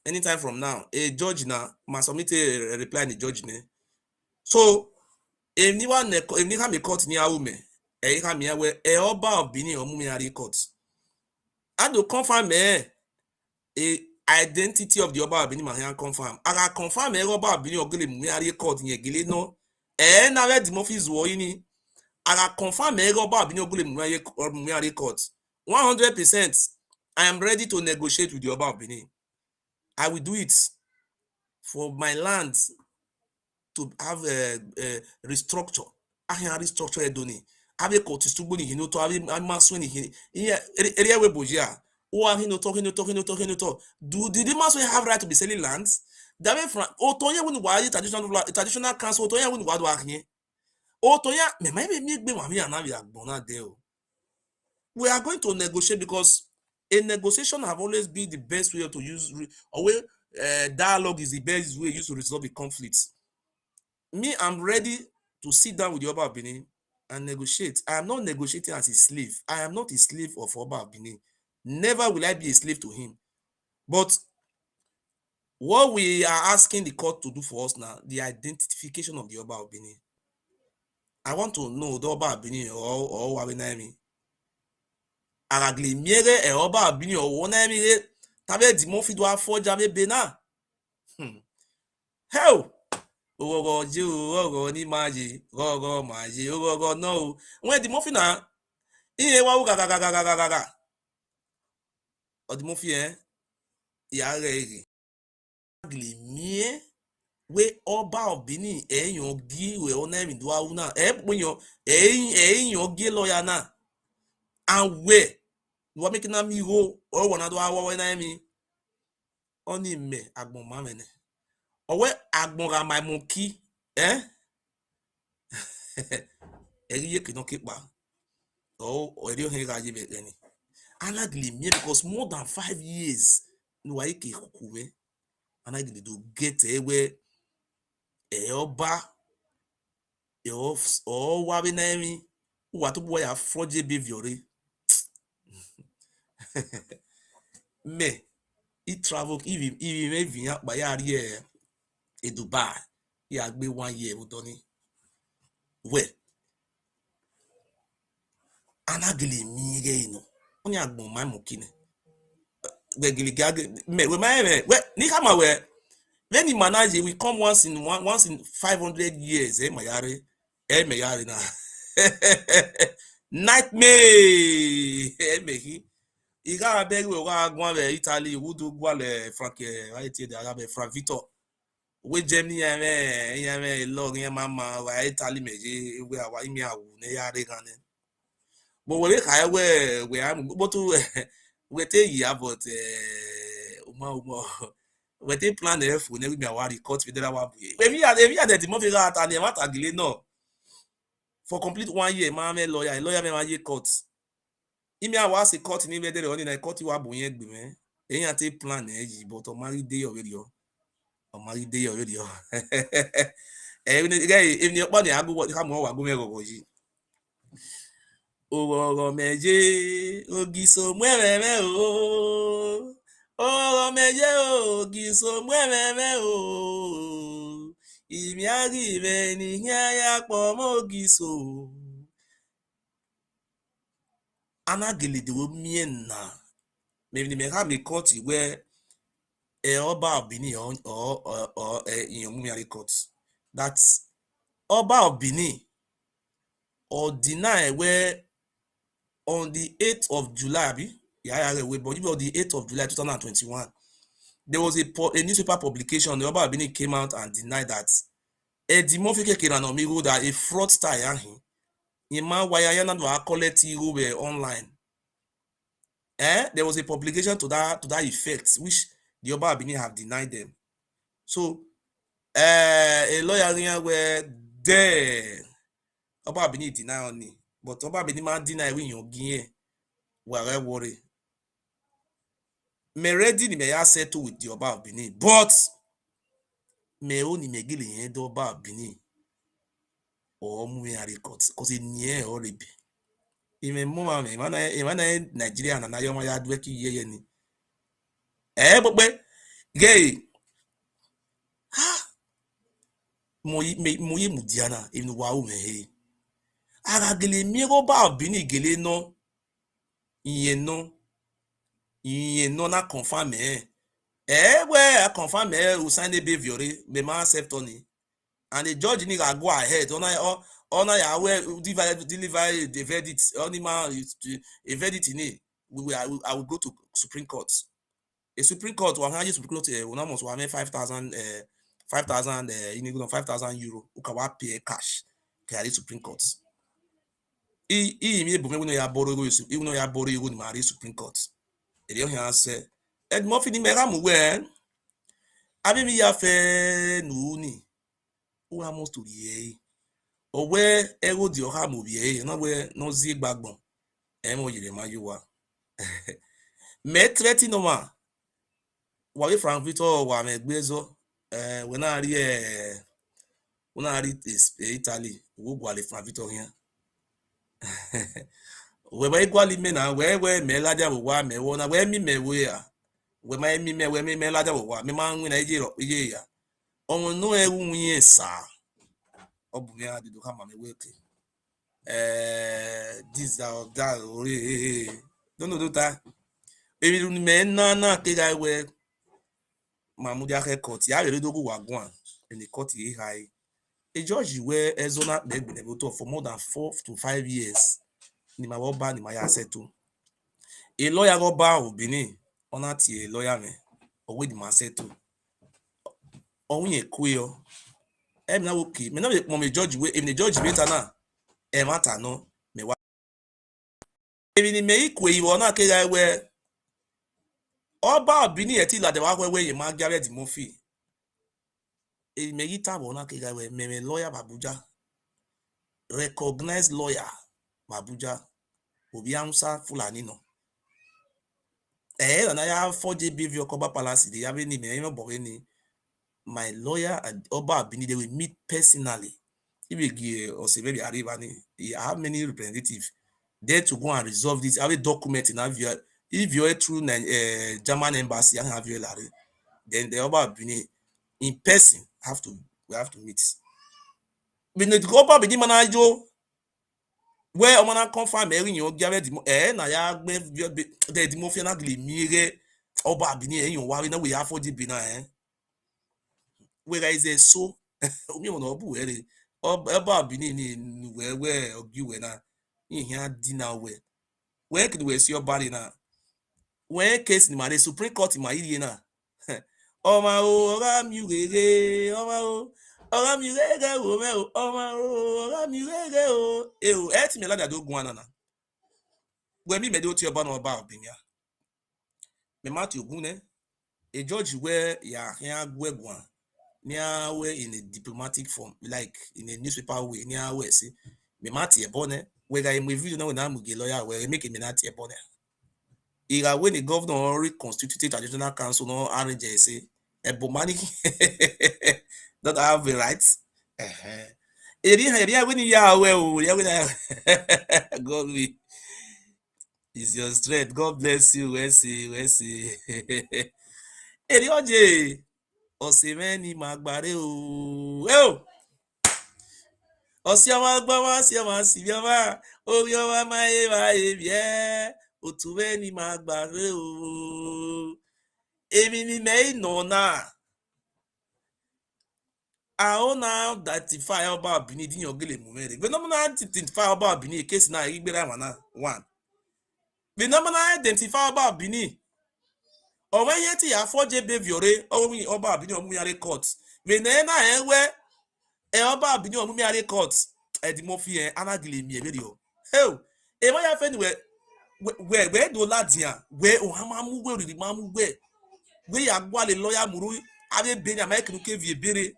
anytime from now a judge na ma submit a reply ni judge ne so if ni ha me court ni awu me ha mi we ọba of Benin o mu mi ari court I do confirm me identity of the Oba of Benin ma confirm. Aga confirm Oba of Benin ogele muari court yen gele no. Na we di mofi zuo ini. Aga confirm Oba of Benin ogele muari court. 100%. I am ready to negotiate with the Oba of Benin. I will do it for my land to have a restructure. Ahia restructure edoni. Abe court stugbo ni hino to abe maso ni hino. Area we bojia. Oh, hino to. Do the maso have right to be selling lands? Dabe from Otoya when wadi traditional council Otoya when wadu ahie. Otoya me me gbe mami anabi agbona there. We are going to negotiate because a negotiation have always been the best way to use or way dialogue is the best way used to resolve the conflicts. Me, I'm ready to sit down with the Oba of Benin and negotiate. I am not negotiating as a slave. I am not a slave of Oba of Benin. Never will I be a slave to him. But what we are asking the court to do for us now, the identification of the Oba of Benin. I want to know the Oba of Benin or Wabenaimi. Aragle miere e Oba of Benin or Wonaimi tabe di mo fi do afo jabe Benin. Hell! Ogogo je ogogo ni maji gogo maji ogogo no when the muffin na iye wa gaga o the muffin ya re agli mie we Oba of Benin eyan gi we ona mi do awu na e punyan eyan gi lawyer na and we wo making na mi ho o wona do awo na mi oni me agbon ma me ne owe agbon ra my monkey eriye kino kepa eri ohin ga je be ni anagli mie because more than 5 years no wa ike kukuwe anagli do get ewe Oba o wa be na mi wa to boy afroje behavior re me he travel if me via pa ya ri e Dubai ya gbe 1 year o do ni we anagli mie ge ino oni agbon ma mo kini me ni kama we when he manage we come once in 500 years mayari na nightmare mehi iga abeg we wa gwan be Italy wudu gwale Frank right there arabe Frank Victor we Germany me log yan mama wa Italy meje we awa imi awu ne yare gan ne but we kai we am but we take ya but uma we plan f we never be awari court federal wa buye we mi ade ti mo fi ra ta ni ma tagile no for complete 1 year ma me lawyer me ma ye court imi awa se court ni be there oni na court wa bu yen gbe me eyan te plan yi but o marry dey already o guy if ni opa ni agu ka mo wa go me gogo yi oro meje ogiso mwere o oro meje ogiso mwere o imi ari me ni ya po mogiso anagele de wo mien na me ha me court where Oba of Benin or in Mumiari court that Oba of Benin or deny where on the 8th of July, but on the 8th of July 2021, there was a newspaper publication. The Oba of Benin came out and denied that that a fraudster online. There was a publication to that effect, which the Oba of Benin have denied them. So a lawyer were there. Oba of Benin deny only, but Oba of Benin man deny when you gain. Were worry. Me ready ni me ya settle with the Oba of Benin, but me only me gili yen the Oba of Benin or Mumiari court because it near already. Even more me mana Nigeria na yo ma ya do ki ye ni. But gay moye mudiana even wa u me he. Ara gele mi Oba of Benin gele no yen no na confirm where I confirm who signed the behavior, me man self Tony, and the judge need to go ahead. On I will deliver the verdict. Only man a verdict in it. I will go to Supreme Court. A Supreme Court will hire Supreme Court will almost 5,000 5,000 5,000 euro. Who can pay cash? Carry Supreme Court. Me but when you borrow even though you borrow you go to Supreme Court. Ele ohia say Ed Murphy ni mera mu we abi mi ya fe nu ni o almost to ye o we ego di oha mu bi na we no zi gbagbon e mo yire ma yuwa me threaten no ma wa we Frank Victor wa me gbezo we na ri Italy wo gwa le Frank Victor here we ba igwali me na we me laja wa me wo na we mi me we ya we ma mi me laja wa me ma nwi na ije ya ọmọ no ewu nwunye saa ọ bụ ya dị ha ma me weke this that ore no ta ebi nu me na ke ga we ma mu dia court ya re dogu wa gwan in the court e high a judge we ezona be gbe to for more than 4 to 5 years ni ma wo ba ni ma ya settle a lawyer go ba Benin ona ti a lawyer me o we di ma settle ohun ye ku yo em na okay me na me judge we if the judge better na e matter no me wa ebi ni me ikwe iwo na ke ga we ọba Benin eti la de wa we ye ma gare di mofi e me yita bo na ke ga we me lawyer Abuja recognized lawyer Abuja obi amsa Fulani no na ya 4J behavior Koba Palace de ya be ni me bo ni my lawyer and Oba Benin they will meet personally. If you or say maybe arrive and how many representatives there to go and resolve this, have a document in have your if you're through German embassy and have your larry, then the Oba Benin in person we have to meet. But the Oba Benin manajo where omana confirm erin yo gare di na ya gbe the mafia na gle mire Oba Benin eyin wa na we have 4G Benin where is a so omi mo no bu ere Oba Benin ni we ogi we na ihe di na we could we see your body na when case ni ma the Supreme Court ma iri na ọma o ọra mi rere ọma o ọra mi rere o me o ọma o ọra mi rere o e ti me lada do gun na we mi me de o ti oba na Oba Benin me ma ti ogun ne a judge where ya gwan near way in a diplomatic form, like in a newspaper way, near way see me mati e bone we ga im review na na muge lawyer we make me na tie bone ira when the governor already constituted traditional council no arrange say e bomani that have the rights area when ya well ya when God we is your strength. God bless you. We see. Eri oje osimeni magbare o. Osiama gbama siama sibiama obioma maye bie otuweni magbare o. Emi ni me no na. I now identify Oba Benin din yogele mumere. We no na identify Oba Benin case na igbera wana one. We no na identify Oba Benin. Ọmọ ihe ti ya 4J beviore omi Oba Benin omuyare court. We na enwe Oba Benin omuyare court. Edimofi anagile mi ebere o. Hey, e ma ya fe ni we do ladia we o ha ma mu we ri ma mu we ya gwa le lawyer muru ave Benin make no ke vie bere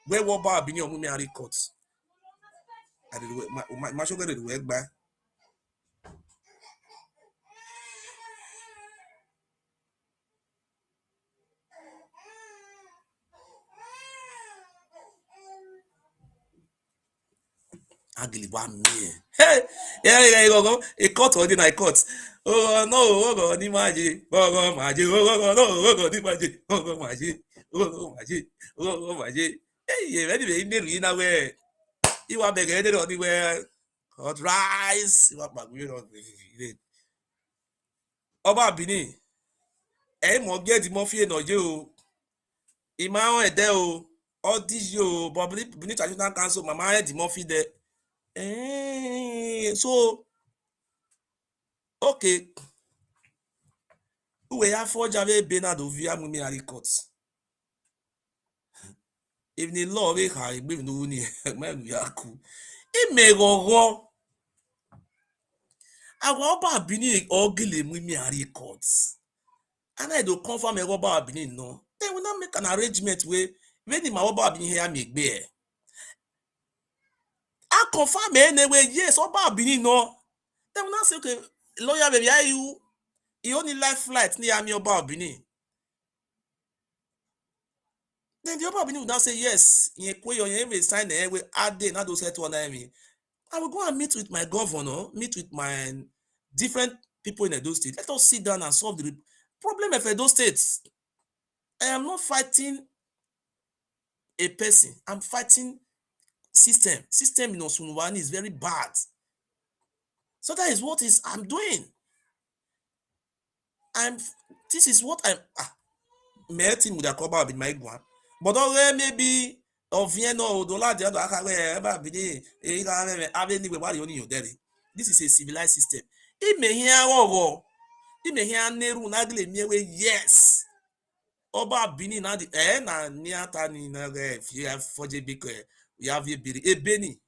we Oba Benin omuyare court. Ade ma shogere we gba agiliba me. Hey, yeah, go. A court or deny court. Oh no, oh ni maji, oh maji, oh no, ni maji, oh maji, oh maji, oh maji. Hey, yeah, very in the way. You are begging anywhere. Hot rice, you are back. Oba Benin. mo get the mafia no yo. Ima on ede o. All this yo, but Benin Traditional Council, mama had the mafia there. So okay. Uwe ya forja ve Bernard Ovia Mumi Haricot. If the law we ha gbe no ni man ya ku. Imegogo. Agwa oba Benin ogile Mumi Haricot. And I do confirm a Oba Benin no. Then we not make an arrangement where when the Oba Benin here make bear. I confirm anyway, yes, Oba Benin no. Then we not say okay, lawyer baby, are you? He only life flight near me Oba Benin. Then the Oba Benin would now say yes. In a way, you sign the way add day, not those set one I mean. I will go and meet with my governor, meet with my different people in Edo State. Let us sit down and solve the problem of Edo State. I am not fighting a person. I'm fighting system. System in Osunwani is very bad. So that is what is I'm doing. This is what I'm melting with a cover with my one. But already maybe of Vienna or dollar the other ever be anyway what you your daddy. This is a civilized system. It may hear war. It may hear Neru Nagle Mewe, yes. Oba Bini na the na niata ni na if you have for JB, you have a biri. A Beni.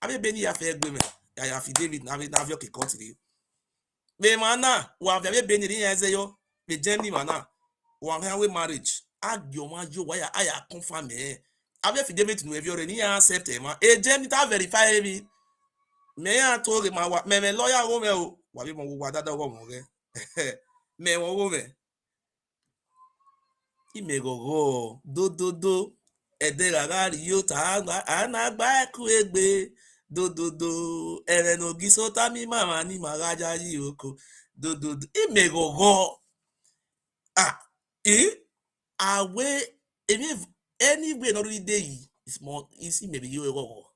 Abe Beni ya fe egbe me. Ya fi David na have your country. We mana wa fi abe Beni ri yan ze yo. We Germany mana. Wa han we marriage. Agyo ma jo wa ya aya confirm eh. Abe fi David no evi ore ni ya accept eh ma. E Germany ta verify me. Me ya to re ma wa me lawyer wo me o. Wa bi mo wa dada wo mo re. Me wo me. Imegogo dododo ederagari yota anagba eku egbe dododo erenogi sotami mama ni magaja yi oko dododo imegogo awe emi anyway no really dey is more easy maybe you go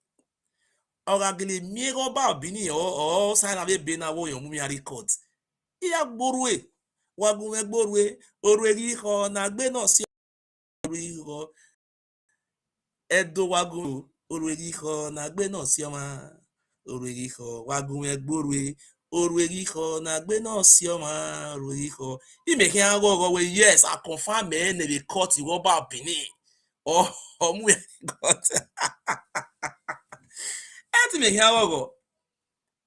ogagele miego ba bini o sign ave be na wo yon mumi record iya gborue wagun gborue oregi ho na gbe na si oriho edo wagun oriho na gbe na si oma oriho wagun gborue oriho na gbe na si oma oriho imeke agogo we yes I confirm me na be cut iwo ba bini o mu got eti me here agogo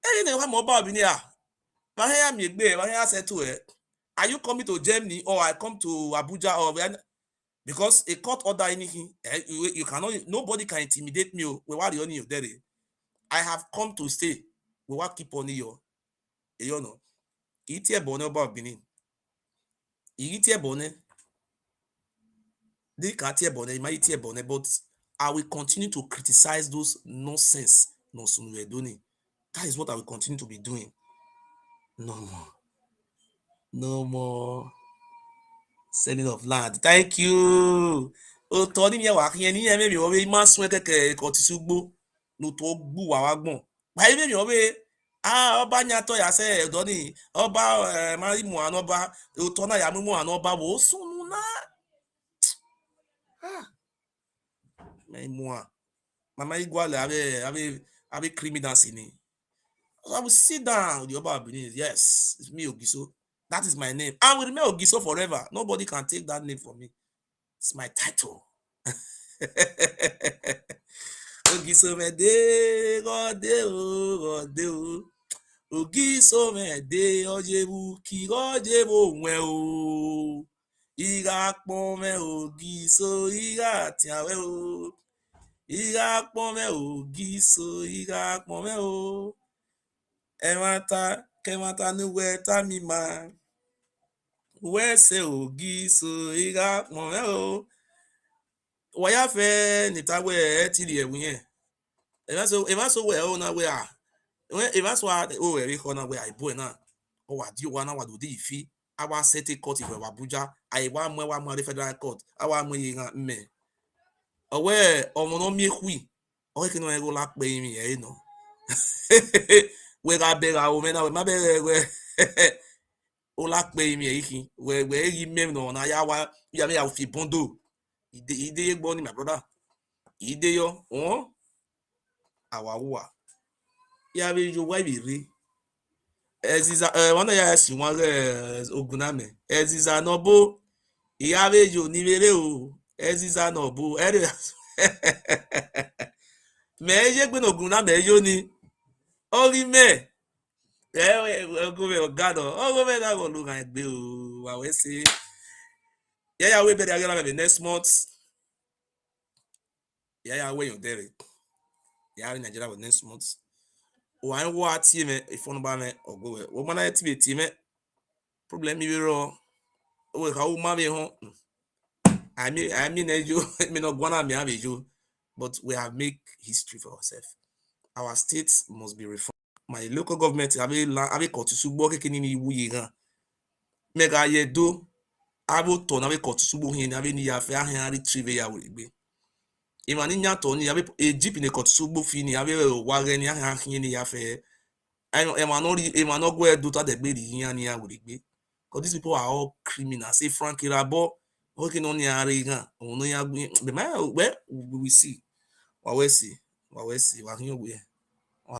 e na wa mo ba bini ma here mi gbe ma here settle are you coming to Germany or I come to Abuja or because a court order anything you cannot nobody can intimidate me we were on you there I have come to stay we will keep on you know iti ebone ba Benin iti ebone the iti ebone my iti ebone but I will continue to criticize those nonsense we're doing. That is what I will continue to be doing. No more selling of land. Thank you. O to ni mi wa kiyen ni emi o we ma sun keke ko ti sugbo no to gbu wa wa gbon. Pa emi mi o we ọba nya to ya se edo ni ọba mari mu anoba o to na ya mu anoba wo sunu na mai mu mama igwale ave criminals ni. I will sit down with the Oba Benin. Yes, it's me Ogiso. That is my name. I will remain Ogiso forever. Nobody can take that name from me. It's my title. Ogiso mede gode o. Ogiso mede ojebu ki ojebu nwe o. Iga pon me Ogiso iga tiawe o. Iga pon me Ogiso iga pon me o. Kemata nuwe tamima. Wese Ogiso iga pon me o. Waya fe nitawe tiri ewu yen. Eva so we o na we eva so o eri ko na we ai boy na. O wa di wa na wa do di ifi. Awa sete court ife wa Abuja. Ai wa mo federal court. Awa mo yin me. Owe omo no mi hui. O ke no ego la pe mi e no. We ga be ga o me na we ma be we Ola pe mi ehi we ehi mem no na ya me ya fi bondo ide egbo ni my brother ide yo awawa ya be yo wa bi re eziza wana ya si wan oguname eziza no bo iya be yo ni mere o eziza no bo ere me ye gbe no oguname yo ni ori me ogunme ogado ogunme na go lu kan gbe o wa we say ya we be the next month ya we yo there ya Nigeria with next month wa n wa ti me ifonu ba me ogwe wo mana ti me problem mi ro o ka o ma be ho I mean ejo me no gwana me have ejo but we have make history for ourselves. Our states must be reformed. My local government have kotusugbo kekini ni wuye gan mega ye do abo to na be kotusugbo hin na be ni ya fe ahin retrieve ya we gbe imani nya to ni ya be Egypt ni kotusugbo fi ni ya be wa re ni ahin ni ya fe ema no go do ta de gbe ri yan ni ya we gbe because these people are all criminals say Frank Irabo okay no ni are gan ohun no ya gbe we see wa we see wa hin we